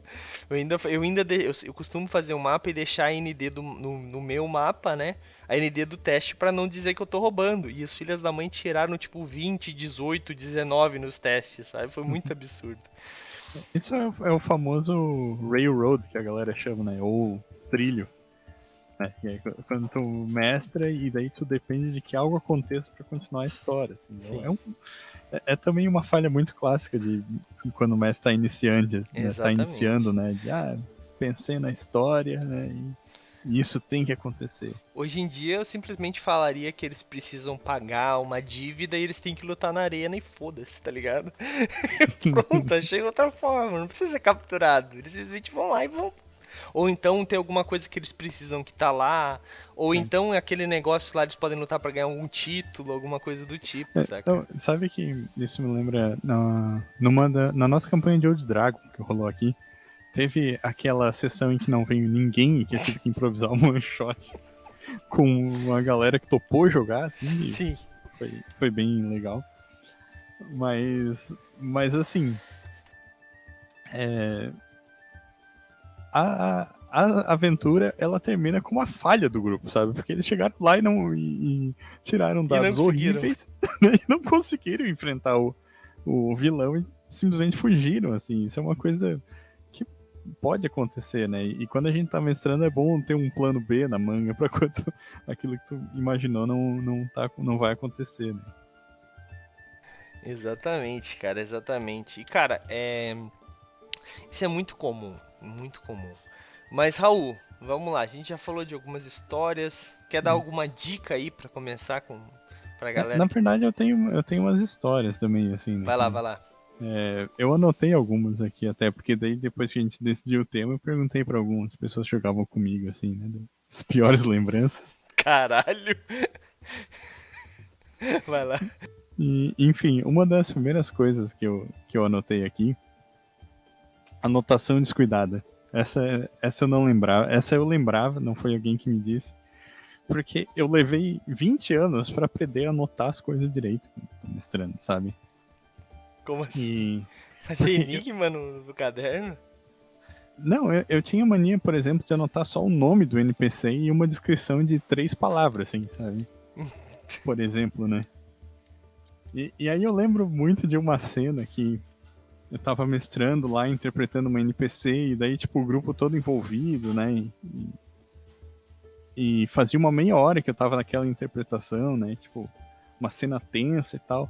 Eu costumo fazer um mapa e deixar a ND no meu mapa, né? A ND do teste pra não dizer que eu tô roubando. E os filhos da mãe tiraram tipo 20, 18, 19 nos testes, sabe? Foi muito absurdo. Isso é o famoso railroad que a galera chama, né? Ou trilho. Né? Que é quando tu mestra e daí tu depende de que algo aconteça pra continuar a história. Assim. Sim, É também uma falha muito clássica de quando o mestre tá iniciante, né? Tá iniciando, exatamente. né? De, pensei na história, né? E isso tem que acontecer. Hoje em dia eu simplesmente falaria que eles precisam pagar uma dívida e eles têm que lutar na arena e foda-se, tá ligado? Pronto, achei outra forma, não precisa ser capturado. Eles simplesmente vão lá e vão. Ou então tem alguma coisa que eles precisam que tá lá. Ou Né? então aquele negócio lá eles podem lutar pra ganhar algum título, alguma coisa do tipo, saca? Então, sabe que isso me lembra na nossa campanha de Old Dragon que rolou aqui, teve aquela sessão em que não veio ninguém e que eu tive que improvisar um one shot com uma galera que topou jogar, assim, e Sim. foi bem legal. Mas assim, é, a aventura ela termina com uma falha do grupo, sabe? Porque eles chegaram lá e tiraram E não dados conseguiram. horríveis né? E não conseguiram enfrentar o vilão e simplesmente fugiram, assim. Isso é uma coisa que pode acontecer, né? E quando a gente tá mestrando é bom ter um plano B na manga pra quando aquilo que tu imaginou não vai acontecer, né? Exatamente, cara, exatamente. E cara, isso é muito comum, muito comum. Mas Raul, vamos lá, a gente já falou de algumas histórias. Quer dar alguma dica aí pra começar com pra galera Na que verdade, eu tenho umas histórias também, assim, né? vai lá, vai lá. Eu anotei algumas aqui até, porque daí depois que a gente decidiu o tema, eu perguntei pra algumas pessoas que jogavam comigo, assim, né? As piores lembranças. Caralho. Vai lá. E, enfim, uma das primeiras coisas que eu anotei aqui, anotação descuidada. Essa eu não lembrava, essa eu lembrava, não foi alguém que me disse, porque eu levei 20 anos pra aprender a anotar as coisas direito, mestrando, sabe? Como assim? E Fazer porque enigma no caderno? não, eu tinha mania, por exemplo, de anotar só o nome do NPC e uma descrição de 3 palavras, assim, sabe? Por exemplo, né? E aí eu lembro muito de uma cena que eu tava mestrando lá, interpretando uma NPC, e daí, tipo, o grupo todo envolvido, né? E fazia uma meia hora que eu tava naquela interpretação, né? Tipo, uma cena tensa e tal.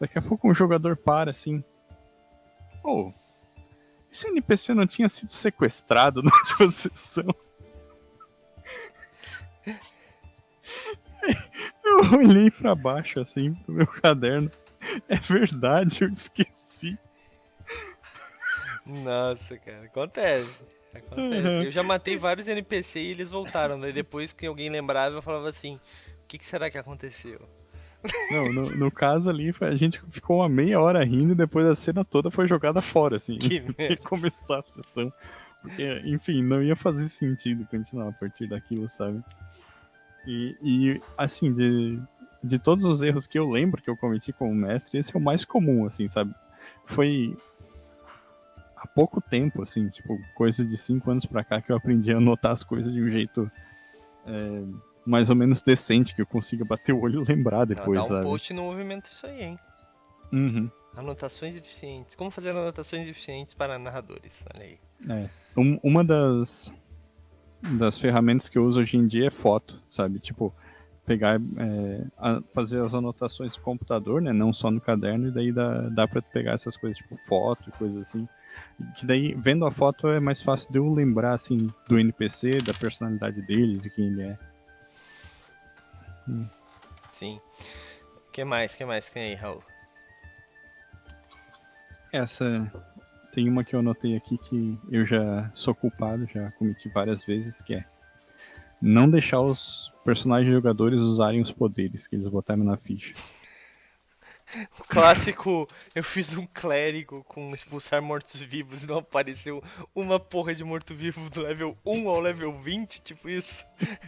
Daqui a pouco um jogador para assim. Pô, esse NPC não tinha sido sequestrado na última sessão? Eu olhei pra baixo, assim, pro meu caderno. É verdade, eu esqueci. Nossa, cara, acontece. Acontece. Uhum. Eu já matei vários NPC e eles voltaram. Daí depois que alguém lembrava, eu falava assim: o que será que aconteceu? Não, no caso ali, a gente ficou uma meia hora rindo e depois a cena toda foi jogada fora, assim. Que Ia merda. começar a sessão. Porque, enfim, não ia fazer sentido continuar a partir daquilo, sabe? E assim, de todos os erros que eu lembro que eu cometi como mestre, esse é o mais comum, assim, sabe? Foi há pouco tempo, assim, tipo, coisa de 5 anos pra cá que eu aprendi a anotar as coisas de um jeito mais ou menos decente, que eu consiga bater o olho e lembrar Não, dá depois, um sabe? post no movimento isso aí, hein? Uhum. Anotações eficientes. Como fazer anotações eficientes para narradores. Olha aí. Uma das ferramentas que eu uso hoje em dia é foto, sabe? Tipo, pegar, fazer as anotações no computador, né? Não só no caderno, e daí dá pra pegar essas coisas, tipo foto e coisas assim. Que daí, vendo a foto, é mais fácil de eu lembrar, assim, do NPC, da personalidade dele, de quem ele é. Sim. O que mais? O que mais tem aí, Raul? Essa... Tem uma que eu anotei aqui que eu já sou culpado, já cometi várias vezes, que é não deixar os personagens jogadores usarem os poderes que eles botaram na ficha. O clássico, eu fiz um clérigo com expulsar mortos-vivos e não apareceu uma porra de morto-vivo do level 1 ao level 20, tipo isso.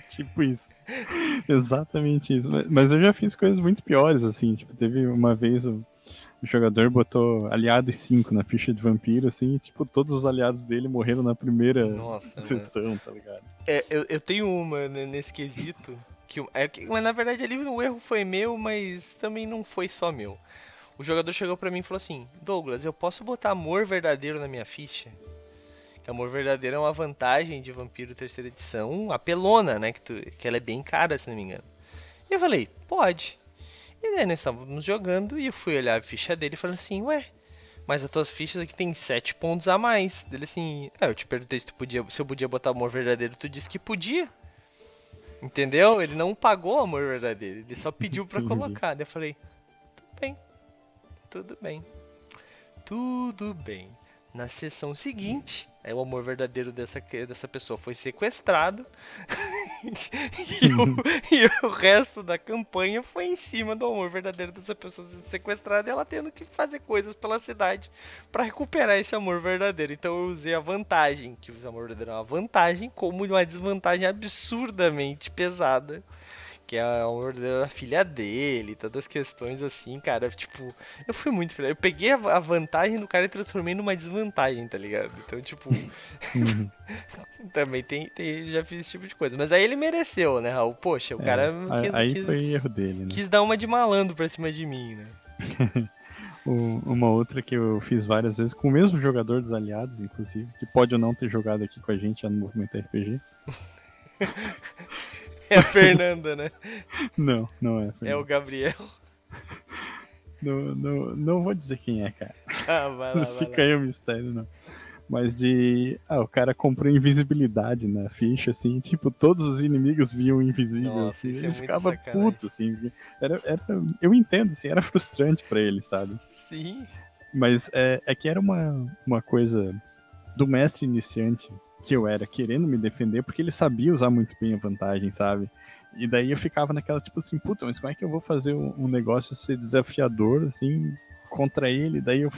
Tipo isso. Exatamente isso. Mas eu já fiz coisas muito piores, assim. Tipo, teve uma vez o jogador botou aliados 5 na ficha de vampiro, assim, e, tipo, todos os aliados dele morreram na primeira sessão, tá ligado? Eu tenho uma nesse quesito, mas na verdade ali o erro foi meu, mas também não foi só meu. O jogador chegou pra mim e falou assim: Douglas, eu posso botar amor verdadeiro na minha ficha? Que amor verdadeiro é uma vantagem de Vampiro terceira edição, apelona, né? Que ela é bem cara, se não me engano. E eu falei: pode. E daí nós estávamos jogando e eu fui olhar a ficha dele e falei assim: ué, mas as tuas fichas aqui tem 7 pontos a mais. Ele assim: eu te perguntei se eu podia botar amor verdadeiro, tu disse que podia. Entendeu? Ele não pagou amor verdadeiro, ele só pediu pra colocar. Daí eu falei: tudo bem, tudo bem, tudo bem. Na sessão seguinte, o amor verdadeiro dessa pessoa foi sequestrado. e o resto da campanha foi em cima do amor verdadeiro dessa pessoa sendo sequestrada e ela tendo que fazer coisas pela cidade pra recuperar esse amor verdadeiro. Então eu usei a vantagem, que o amor verdadeiro é uma vantagem, como uma desvantagem absurdamente pesada. Que é o amor verdadeiro da filha dele, todas as questões assim, cara. Tipo, eu fui muito filho. Eu peguei a vantagem do cara e transformei numa desvantagem, tá ligado? Então, tipo. Também já fiz esse tipo de coisa. Mas aí ele mereceu, né, Raul? Poxa, o cara foi erro dele, né? Quis dar uma de malandro pra cima de mim, né? Uma outra que eu fiz várias vezes com o mesmo jogador dos aliados, inclusive, que pode ou não ter jogado aqui com a gente já no Movimento RPG. É a Fernanda, né? Não é. É o Gabriel. Não vou dizer quem é, cara. Ah, vai lá. Fica aí o mistério, não. Mas o cara comprou invisibilidade na ficha, assim, tipo, todos os inimigos viam invisível, Nossa, assim, isso ele é ficava muito sacanagem. puto, assim. Eu entendo, assim, era frustrante pra ele, sabe? Sim. Mas é que era uma coisa do mestre iniciante que eu era querendo me defender, porque ele sabia usar muito bem a vantagem, sabe? E daí eu ficava naquela, tipo assim, puta, mas como é que eu vou fazer um negócio ser desafiador, assim, contra ele? Daí eu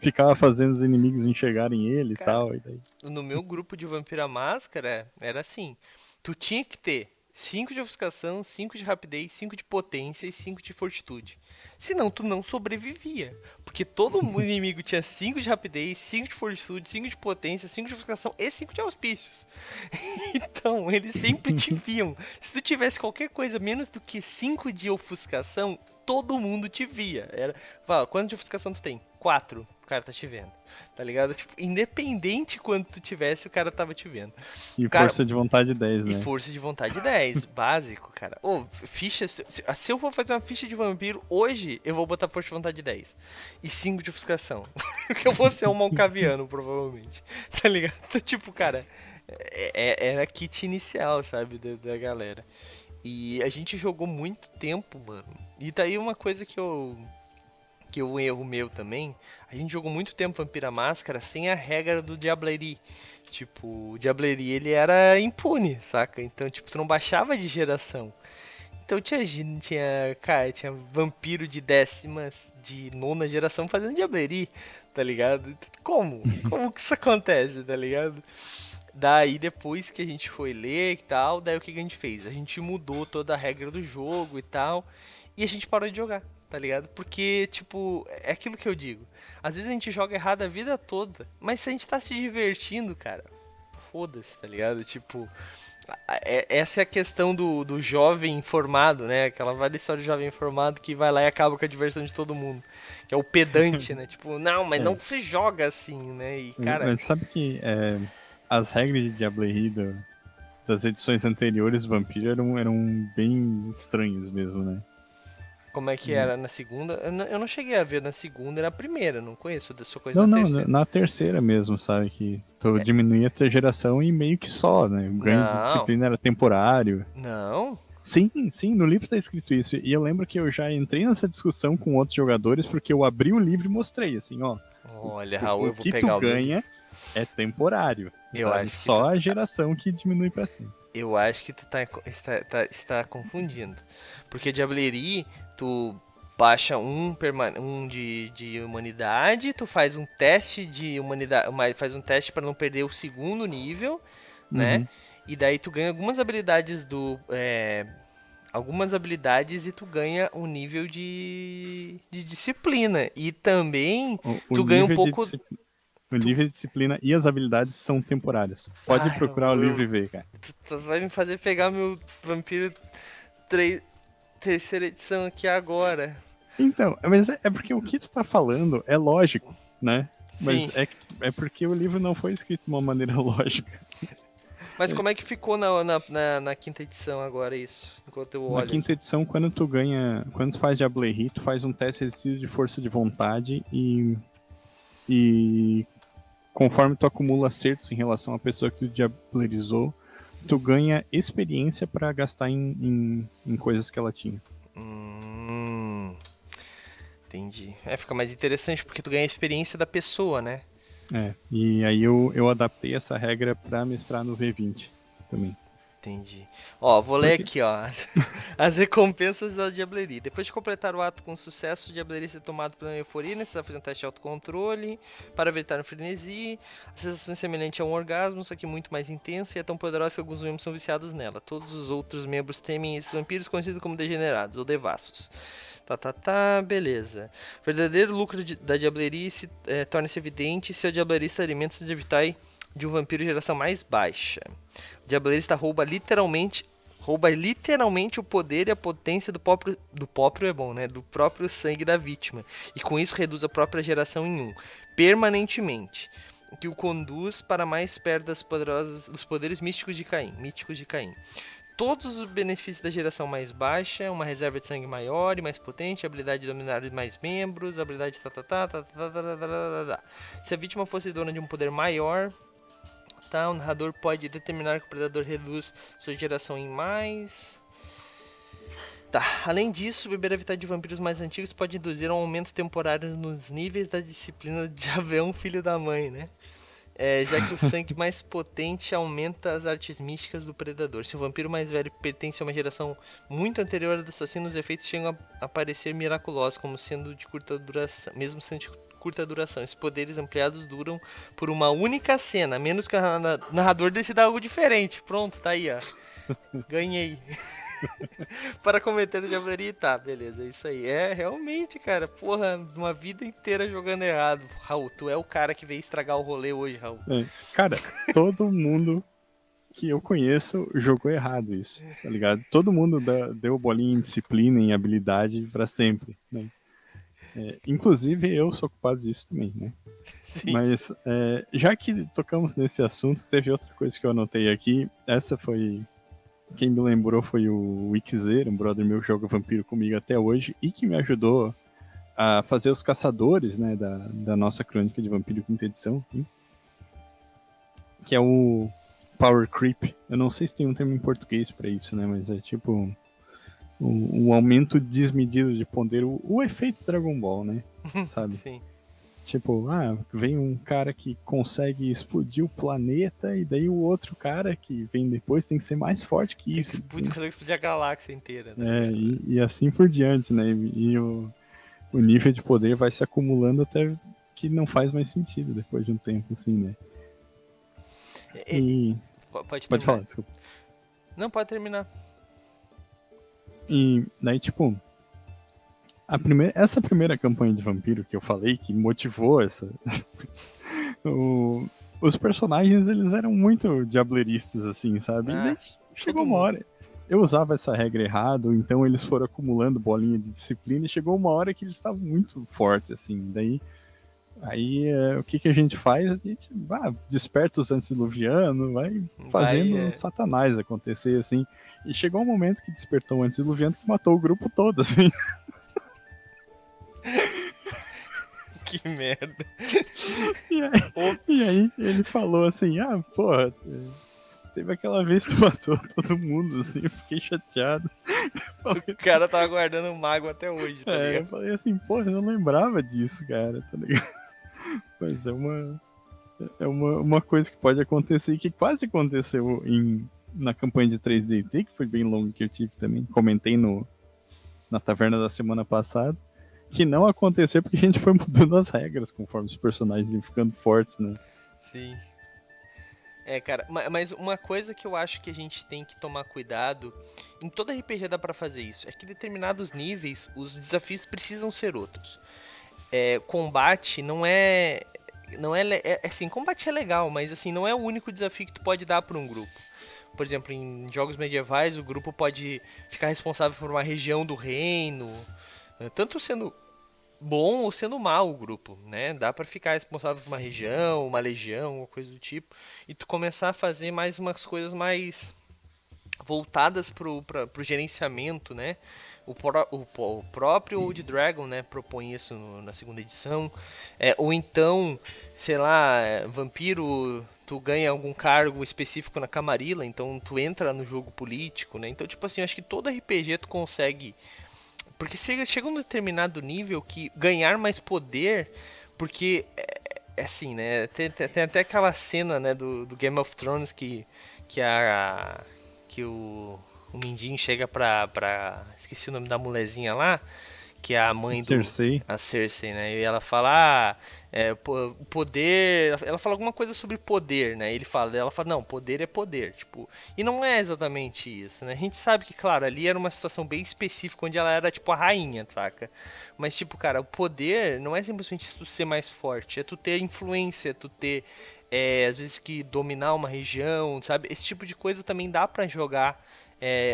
ficava fazendo os inimigos enxergarem ele, cara, e tal. E daí... No meu grupo de Vampira Máscara, era assim, tu tinha que ter 5 de ofuscação, 5 de rapidez, 5 de potência e 5 de fortitude. Senão tu não sobrevivia. Porque todo inimigo tinha 5 de rapidez, 5 de fortitude, 5 de potência, 5 de ofuscação e 5 de auspícios. Então, eles sempre te viam. Se tu tivesse qualquer coisa menos do que 5 de ofuscação, todo mundo te via. Quanto de ofuscação tu tem? 4. O cara tá te vendo. Tá ligado? Tipo, independente quanto tu tivesse, o cara tava te vendo. E força de vontade 10, né? E força de vontade 10, básico, cara. Ficha. Se eu for fazer uma ficha de vampiro hoje, eu vou botar força de vontade 10. E 5 de ofuscação. Porque eu vou ser um malcaviano, provavelmente. Tá ligado? Então, tipo, cara, era kit inicial, sabe? Da galera. E a gente jogou muito tempo, mano. E daí uma coisa que um erro meu também, a gente jogou muito tempo Vampira Máscara sem a regra do Diablerie. Tipo, o Diablerie, ele era impune, saca? Então, tipo, tu não baixava de geração. Então tinha vampiro de nona geração fazendo Diablerie, tá ligado? Como? Como que isso acontece, tá ligado? Daí depois que a gente foi ler e tal, daí o que a gente fez? A gente mudou toda a regra do jogo e tal, e a gente parou de jogar. Tá ligado? Porque, tipo, é aquilo que eu digo. Às vezes a gente joga errado a vida toda. Mas se a gente tá se divertindo, cara, foda-se, tá ligado? Tipo, Essa é a questão do jovem informado, né? Aquela velha história do jovem informado que vai lá e acaba com a diversão de todo mundo. Que é o pedante, né? Tipo, não, mas É, não se joga assim, né? E, cara, mas sabe que as regras de Diablerie das edições anteriores do Vampiro eram bem estranhas mesmo, né? como é que era na segunda? Eu não cheguei a ver na segunda e na primeira, não conheço dessa coisa Não, na não, terceira. na terceira mesmo, sabe? Que tu diminuía a tua geração e meio que só, né? O ganho de Não, disciplina era temporário. não. Sim, sim, no livro tá escrito isso. E eu lembro que eu já entrei nessa discussão com outros jogadores porque eu abri o livro e mostrei, assim, ó. Olha, Raul, O eu vou que tu pegar o meu livro. ganha é temporário, Eu sabe? acho que tu Só a geração que diminui pra cima. Eu acho que tu está confundindo. Porque Diablerie, tu baixa um de humanidade, tu faz um teste de humanidade, faz um teste para não perder o segundo nível, né? Uhum. E daí tu ganha algumas habilidades algumas habilidades e tu ganha um nível de disciplina. E também O tu ganha um nível de pouco. disciplina. O nível de disciplina e as habilidades são temporários. Pode Ai, procurar o livro Raul, e ver, cara. tu vai me fazer pegar meu Vampiro 3, terceira edição aqui agora. Então, mas é porque o que tu tá falando é lógico, né? Sim. Mas é porque o livro não foi escrito de uma maneira lógica. Mas como é que ficou na quinta edição agora isso? Enquanto eu Na olho quinta aqui. edição, quando tu faz Diablerie, tu faz um teste exercício de força de vontade e conforme tu acumula acertos em relação à pessoa que tu diablerizou, tu ganha experiência pra gastar em coisas que ela tinha. Hum, entendi. Fica mais interessante porque tu ganha a experiência da pessoa, né? E aí eu adaptei essa regra pra mestrar no V20 também. Entendi. Ó, vou ler Porque, aqui, ó. As recompensas da Diablerie. Depois de completar o ato com sucesso, o Diablerie ser tomado pela euforia, necessário fazer um teste de autocontrole para evitar um frenesi. A sensação é semelhante a um orgasmo, só que muito mais intensa e é tão poderosa que alguns membros são viciados nela. Todos os outros membros temem esses vampiros conhecidos como degenerados ou devassos. Beleza. O verdadeiro lucro da Diablerie torna-se evidente se o Diablerista alimenta-se de vitai de um vampiro de geração mais baixa. O Diablerista rouba literalmente o poder e a potência do próprio é bom, né? Do próprio sangue da vítima. E com isso reduz a própria geração em 1, permanentemente. O que o conduz para mais perto dos poderes místicos de Caim. Todos os benefícios da geração mais baixa, uma reserva de sangue maior e mais potente, habilidade de dominar mais membros, habilidade Se a vítima fosse dona de um poder maior, o narrador pode determinar que o predador reduz sua geração em mais. Além disso, beber a vitalidade de vampiros mais antigos pode induzir um aumento temporário nos níveis da disciplina de Javeão, filho da mãe, né? Já que o sangue mais potente aumenta as artes místicas do predador. Se o vampiro mais velho pertence a uma geração muito anterior ao do assassino, os efeitos chegam a parecer miraculosos, como sendo de curta duração, mesmo sendo de curta duração. Esses poderes ampliados duram por uma única cena, menos que o narrador decida algo diferente. Pronto, tá aí, ó. Ganhei. Para cometer o Diablerie, beleza, é isso aí. Realmente, cara, porra, uma vida inteira jogando errado. Raul, tu é o cara que veio estragar o rolê hoje, Raul. Cara, todo mundo que eu conheço jogou errado isso, tá ligado? Todo mundo deu bolinha em disciplina, em habilidade pra sempre, né? Inclusive eu sou culpado disso também, né? Sim. Mas já que tocamos nesse assunto, teve outra coisa que eu anotei aqui. Essa foi... Quem me lembrou foi o Wixer, um brother meu que joga vampiro comigo até hoje e que me ajudou a fazer os caçadores, né, da nossa crônica de vampiro quinta edição, hein? Que é o Power Creep. Eu não sei se tem um termo em português pra isso, né, mas é tipo um aumento desmedido de poder, o efeito Dragon Ball, né, sabe? Sim. Tipo, vem um cara que consegue explodir o planeta e daí o outro cara que vem depois tem que ser mais forte que isso. Consegue explodir a galáxia inteira, né? E assim por diante, né? E o nível de poder vai se acumulando até que não faz mais sentido depois de um tempo, assim, né? Pode falar, desculpa. Não, pode terminar. E daí, tipo, essa primeira campanha de vampiro que eu falei, que motivou essa. o os personagens, eles eram muito diableristas, assim, sabe? E daí chegou uma hora... Eu usava essa regra errado, então eles foram acumulando bolinha de disciplina e chegou uma hora que eles estavam muito fortes, assim. Daí, aí o que a gente faz? A gente desperta os antediluvianos, vai fazendo Satanás acontecer, assim. E chegou um momento que despertou o antediluviano que matou o grupo todo, assim. Que merda. E aí ele falou assim, porra... Teve aquela vez que tu matou todo mundo, assim, eu fiquei chateado. O cara tava guardando o mago até hoje, tá ligado? Eu falei assim, porra, eu não lembrava disso, cara, tá ligado? Mas é uma coisa que pode acontecer, que quase aconteceu na campanha de 3DT, que foi bem longa que eu tive também, comentei na taverna da semana passada, que não aconteceu porque a gente foi mudando as regras conforme os personagens iam ficando fortes, né? Sim. Cara, mas uma coisa que eu acho que a gente tem que tomar cuidado, em todo RPG dá pra fazer isso, é que em determinados níveis os desafios precisam ser outros. Combate não é assim, combate é legal, mas assim, não é o único desafio que tu pode dar pra um grupo. Por exemplo, em jogos medievais, o grupo pode ficar responsável por uma região do reino, tanto sendo bom ou sendo mal o grupo, né? Dá pra ficar responsável por uma região, uma legião, uma coisa do tipo, e tu começar a fazer mais umas coisas mais voltadas pro gerenciamento, né? O próprio Old Dragon, né, propõe isso na segunda edição. Ou então, sei lá, Vampiro, tu ganha algum cargo específico na Camarilla, então tu entra no jogo político, né? Então, tipo assim, eu acho que todo RPG tu consegue... Porque chega um determinado nível que ganhar mais poder, porque assim, né? Tem até aquela cena, né, do Game of Thrones que o Mindinho chega pra. Esqueci o nome da mulezinha lá, que é a mãe do. Cersei. A Cersei, né? E ela fala, o poder. Ela fala alguma coisa sobre poder, né? Ela fala, não, poder é poder. Tipo, e não é exatamente isso, né? A gente sabe que, claro, ali era uma situação bem específica onde ela era, tipo, a rainha, saca? Mas, tipo, cara, o poder não é simplesmente tu ser mais forte, é tu ter influência, é tu ter. Às vezes que dominar uma região, sabe? Esse tipo de coisa também dá pra jogar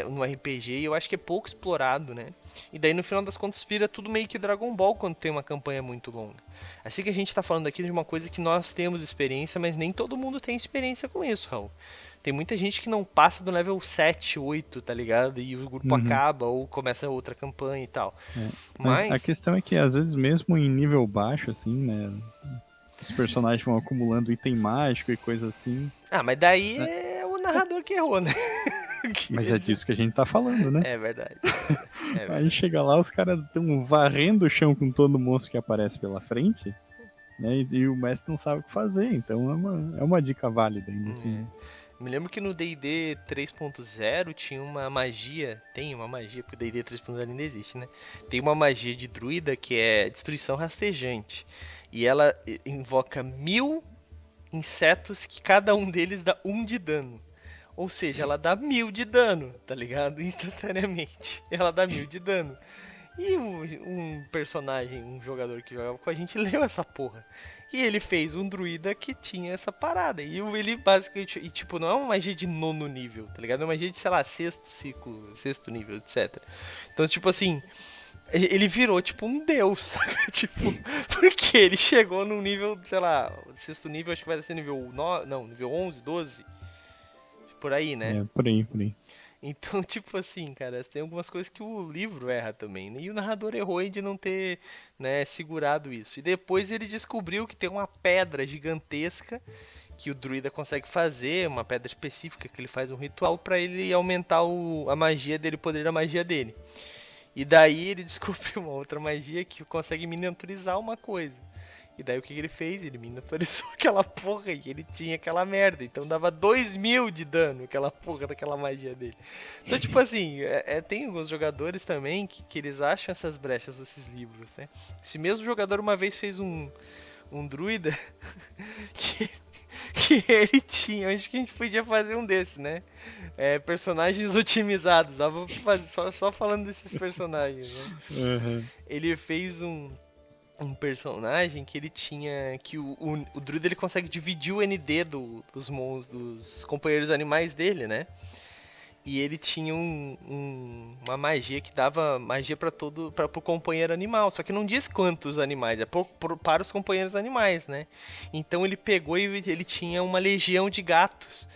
no RPG e eu acho que é pouco explorado, né? E daí no final das contas vira tudo meio que Dragon Ball quando tem uma campanha muito longa. Assim que a gente tá falando aqui de uma coisa que nós temos experiência, mas nem todo mundo tem experiência com isso, Raul. Tem muita gente que não passa do level 7, 8, tá ligado? E o grupo acaba ou começa outra campanha e tal. Mas a questão é que às vezes mesmo em nível baixo, assim, né? Os personagens vão acumulando item mágico e coisa assim. Mas daí é o narrador que errou, né? Mas é disso que a gente tá falando, né? É verdade. Aí chega lá, os caras estão varrendo o chão com todo monstro que aparece pela frente, né? E o mestre não sabe o que fazer, então é uma dica válida ainda assim. Me lembro que no D&D 3.0 tinha uma magia, tem uma magia, porque o D&D 3.0 ainda existe, né? Tem uma magia de druida que é destruição rastejante. E ela invoca 1000 insetos que cada um deles dá 1 de dano. Ou seja, ela dá 1000 de dano, tá ligado? Instantaneamente. Ela dá 1000 de dano. E um personagem, um jogador que jogava com a gente, leu essa porra. E ele fez um druida que tinha essa parada. E ele basicamente, tipo, não é uma magia de 9º nível, tá ligado? É uma magia de, sei lá, 6º ciclo, 6º nível, etc. Então, tipo assim, ele virou, tipo, um deus, sabe? Tipo, porque ele chegou num nível, sei lá, 6º nível, acho que vai ser nível 9, não, nível 11, 12. Por aí, né? Por aí. Então, tipo assim, cara, tem algumas coisas que o livro erra também, né? E o narrador errou de não ter, né, segurado isso. E depois ele descobriu que tem uma pedra gigantesca que o druida consegue fazer, uma pedra específica que ele faz um ritual pra ele aumentar a magia dele, o poder da magia dele. E daí ele descobriu uma outra magia que consegue miniaturizar uma coisa. E daí o que ele fez? Ele miniaturizou aquela porra e ele tinha aquela merda. Então dava 2000 de dano aquela porra daquela magia dele. Então, tipo assim, tem alguns jogadores também que eles acham essas brechas nesses livros, né? Esse mesmo jogador uma vez fez um druida que ele tinha. Acho que a gente podia fazer um desse, né? Personagens otimizados. Dava pra fazer só falando desses personagens, né? Uhum. Ele fez um um personagem que ele tinha. Que o druida ele consegue dividir o ND dos companheiros animais dele, né? E ele tinha uma magia que dava magia para pro companheiro animal. Só que não diz quantos animais, é para os companheiros animais, né? Então ele pegou e ele tinha uma legião de gatos.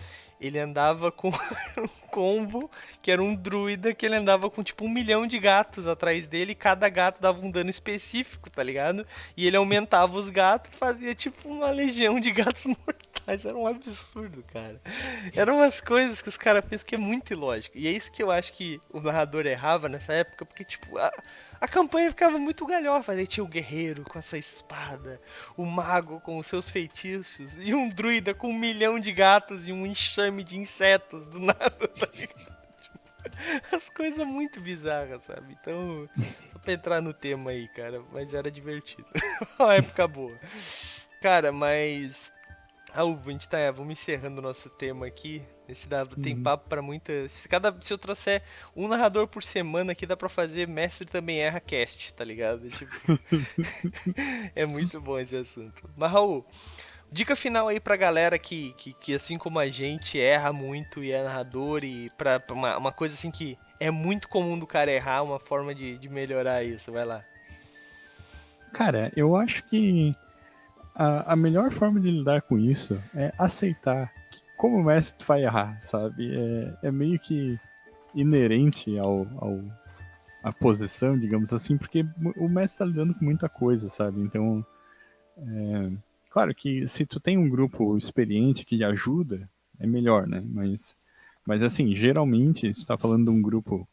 Ele andava com um combo, que era um druida, que ele andava com tipo 1 milhão de gatos atrás dele, e cada gato dava um dano específico, tá ligado? E ele aumentava os gatos e fazia tipo uma legião de gatos mortais. Era um absurdo, cara. Eram umas coisas que os caras pensam que é muito ilógico. E é isso que eu acho que o narrador errava nessa época, porque tipo, a campanha ficava muito galhofa. Aí tinha o guerreiro com a sua espada, o mago com os seus feitiços, e um druida com 1 milhão de gatos e um enxame de insetos do nada, tá ligado? Tipo, as coisas muito bizarras, sabe? Então, só pra entrar no tema aí, cara, mas era divertido. Uma época boa. Cara, mas... vamos encerrando o nosso tema aqui. Esse tem papo pra muitas. Se eu trouxer um narrador por semana aqui, dá pra fazer Mestre Também Erra Cast, tá ligado? Tipo, é muito bom esse assunto. Mas, Raul, dica final aí pra galera que assim como a gente, erra muito e é narrador, e pra uma coisa assim que é muito comum do cara errar, uma forma de melhorar isso. Vai lá. Cara, eu acho que a melhor forma de lidar com isso é aceitar que, como mestre, tu vai errar, sabe? É meio que inerente à posição, digamos assim, porque o mestre tá lidando com muita coisa, sabe? Então, claro que se tu tem um grupo experiente que ajuda, é melhor, né? Mas assim, geralmente, se tu tá falando de um grupo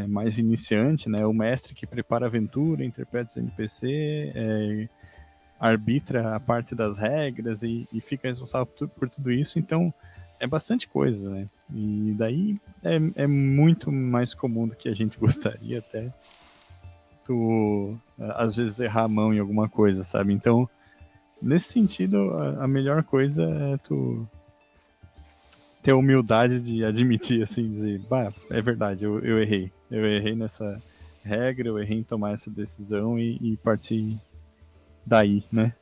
mais iniciante, né? O mestre que prepara a aventura, interpreta os NPC, arbitra a parte das regras e fica responsável por tudo isso, então é bastante coisa, né? E daí é muito mais comum do que a gente gostaria até tu, às vezes, errar a mão em alguma coisa, sabe? Então, nesse sentido, a melhor coisa é tu ter a humildade de admitir, assim, dizer, bah, é verdade, eu errei. Eu errei nessa regra, eu errei em tomar essa decisão e partir daí, né?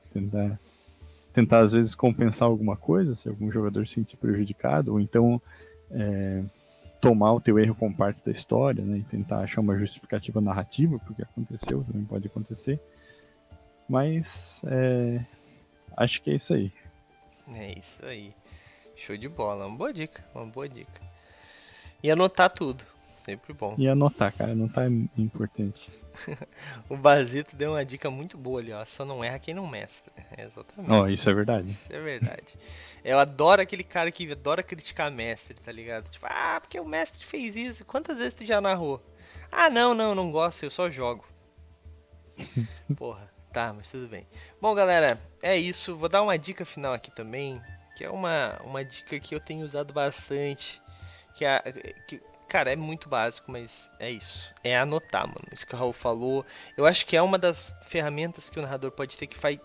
Tentar às vezes compensar alguma coisa, se algum jogador se sentir prejudicado, ou então tomar o teu erro como parte da história, né? E tentar achar uma justificativa narrativa porque aconteceu, também pode acontecer. Mas acho que é isso aí. É isso aí. Show de bola. Uma boa dica, uma boa dica. E anotar tudo. Sempre bom. E anotar, cara, anotar é importante. O Basito deu uma dica muito boa ali, ó. Só não erra quem não mestra. Exatamente. Ó, isso é verdade. Isso é verdade. Eu adoro aquele cara que adora criticar mestre, tá ligado? Tipo, porque o mestre fez isso. Quantas vezes tu já narrou? Não gosto, eu só jogo. Porra, tá, mas tudo bem. Bom, galera, é isso. Vou dar uma dica final aqui também, que é uma dica que eu tenho usado bastante, cara, é muito básico, mas é isso. É anotar, mano. Isso que o Raul falou. Eu acho que é uma das ferramentas que o narrador pode ter que faz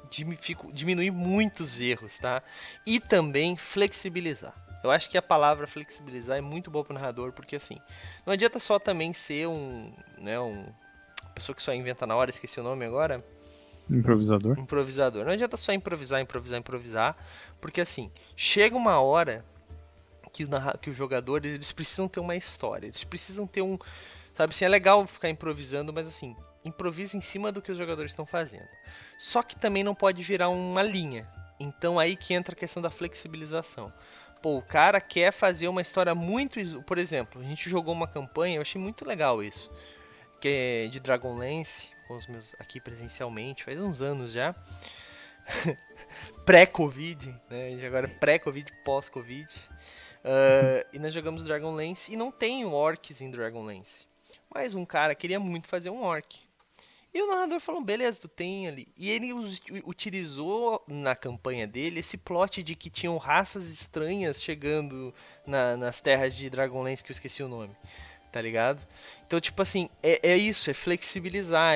diminuir muitos erros, tá? E também flexibilizar. Eu acho que a palavra flexibilizar é muito boa pro narrador, porque assim, não adianta só também ser uma pessoa que só inventa na hora, esqueci o nome agora. Improvisador. Não adianta só improvisar, porque assim, chega uma hora que os jogadores, eles precisam ter uma história, eles precisam ter sabe assim, é legal ficar improvisando, mas assim, improvisa em cima do que os jogadores estão fazendo. Só que também não pode virar uma linha. Então aí que entra a questão da flexibilização. Pô, o cara quer fazer uma história muito... Por exemplo, a gente jogou uma campanha, eu achei muito legal isso, que é de Dragonlance, com os meus aqui presencialmente, faz uns anos já. Pré-Covid, né? Agora pré-Covid, pós-Covid. E nós jogamos Dragonlance e não tem orcs em Dragonlance. Mas um cara queria muito fazer um orc. E o narrador falou, beleza, tu tem ali. E ele utilizou na campanha dele esse plot de que tinham raças estranhas chegando nas terras de Dragonlance, que eu esqueci o nome. Tá ligado? Então, tipo assim, é isso, é flexibilizar,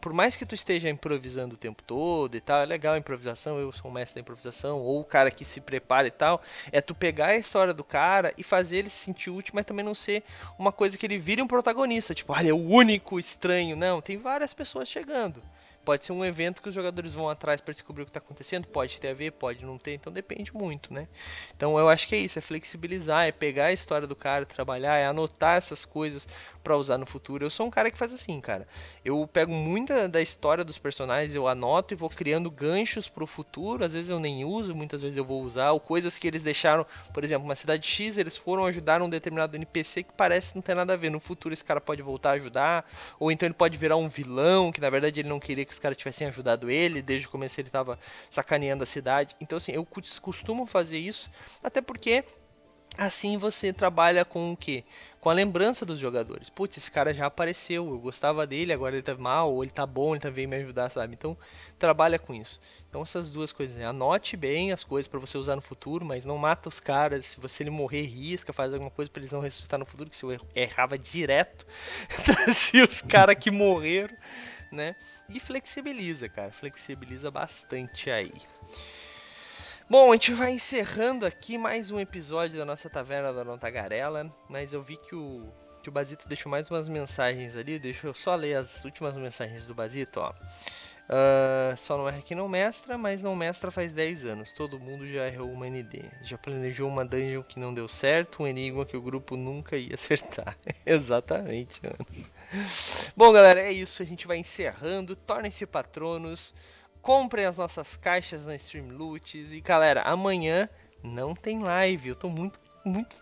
por mais que tu esteja improvisando o tempo todo e tal, é legal a improvisação, eu sou um mestre da improvisação, ou o cara que se prepara e tal, é tu pegar a história do cara e fazer ele se sentir útil, mas também não ser uma coisa que ele vire um protagonista, tipo, olha, é o único estranho, não, tem várias pessoas chegando, Pode ser um evento que os jogadores vão atrás para descobrir o que está acontecendo, pode ter a ver, pode não ter, então depende muito, né? Então eu acho que é isso, é flexibilizar, é pegar a história do cara, trabalhar, é anotar essas coisas para usar no futuro. Eu sou um cara que faz assim, cara. Eu pego muita da história dos personagens, eu anoto e vou criando ganchos pro futuro. Às vezes eu nem uso, muitas vezes eu vou usar, ou coisas que eles deixaram, por exemplo, uma cidade X, eles foram ajudar um determinado NPC que parece não ter nada a ver. No futuro esse cara pode voltar a ajudar, ou então ele pode virar um vilão, que na verdade ele não queria que os caras tivessem ajudado ele, desde o começo ele tava sacaneando a cidade. Então assim, eu costumo fazer isso, até porque assim você trabalha com o quê? Com a lembrança dos jogadores. Putz, esse cara já apareceu, eu gostava dele, agora ele tá mal, ou ele tá bom, ele tá veio me ajudar, sabe? Então, trabalha com isso. Então, essas duas coisas, né? Anote bem as coisas pra você usar no futuro, mas não mata os caras. Se você ele morrer, risca, faz alguma coisa pra eles não ressuscitar no futuro, que se eu errava direto, trazia os caras que morreram, né? E flexibiliza, cara. Flexibiliza bastante aí. Bom, a gente vai encerrando aqui mais um episódio da nossa Taverna da Não Tagarela, mas eu vi que o Bazito deixou mais umas mensagens ali, deixa eu só ler as últimas mensagens do Bazito, ó. Só não erra que não mestra, mas não mestra faz 10 anos, todo mundo já errou uma ND, já planejou uma dungeon que não deu certo, um enigma que o grupo nunca ia acertar. Exatamente, mano. Bom, galera, é isso, a gente vai encerrando, tornem-se patronos, comprem as nossas caixas na Streamloots. E galera, amanhã não tem live. Eu tô muito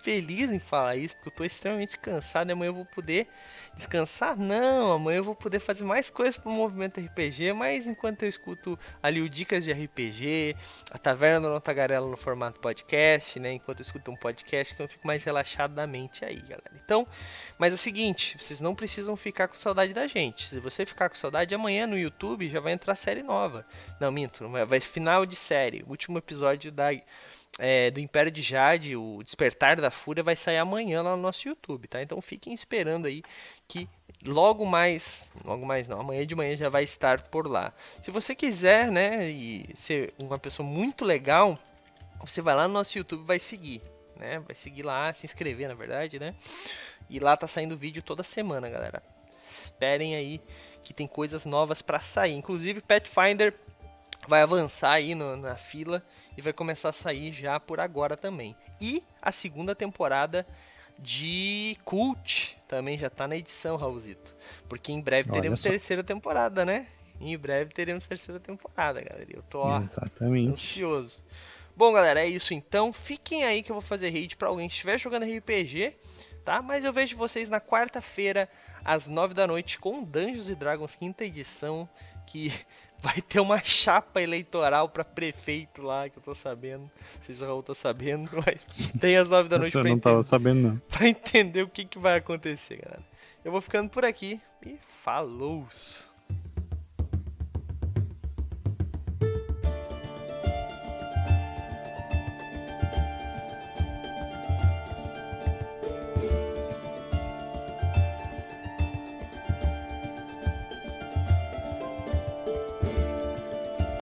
feliz em falar isso, porque eu tô extremamente cansado. E amanhã eu vou poder descansar? Não, amanhã eu vou poder fazer mais coisas pro movimento RPG. Mas enquanto eu escuto ali o Dicas de RPG, a Taverna do Não Tagarela no formato podcast, né? Enquanto eu escuto um podcast, que eu fico mais relaxado da mente aí, galera. Então, mas é o seguinte, vocês não precisam ficar com saudade da gente. Se você ficar com saudade, amanhã no YouTube já vai entrar série nova. Não, minto, vai final de série. O último episódio do Império de Jade, o Despertar da Fúria, vai sair amanhã lá no nosso YouTube, tá? Então fiquem esperando aí que logo mais não, amanhã de manhã já vai estar por lá. Se você quiser, né, e ser uma pessoa muito legal, você vai lá no nosso YouTube e vai seguir, né? Vai seguir lá, se inscrever, na verdade, né? E lá tá saindo vídeo toda semana, galera. Esperem aí que tem coisas novas pra sair. Inclusive, Pathfinder vai avançar aí na fila e vai começar a sair já por agora também. E a segunda temporada de Cult também já tá na edição, Raulzito. Porque em breve teremos terceira temporada, né? Em breve teremos terceira temporada, galera. Eu tô ansioso. Bom, galera, é isso então. Fiquem aí que eu vou fazer raid pra alguém que estiver jogando RPG, tá? Mas eu vejo vocês na quarta-feira, às 9 da noite, com Dungeons & Dragons 5ª edição, que vai ter uma chapa eleitoral pra prefeito lá, que eu tô sabendo. Não sei se o Raul tá sabendo, mas tem às 9 da noite pra, tava sabendo, não. Pra entender o que vai acontecer, galera. Eu vou ficando por aqui e falou!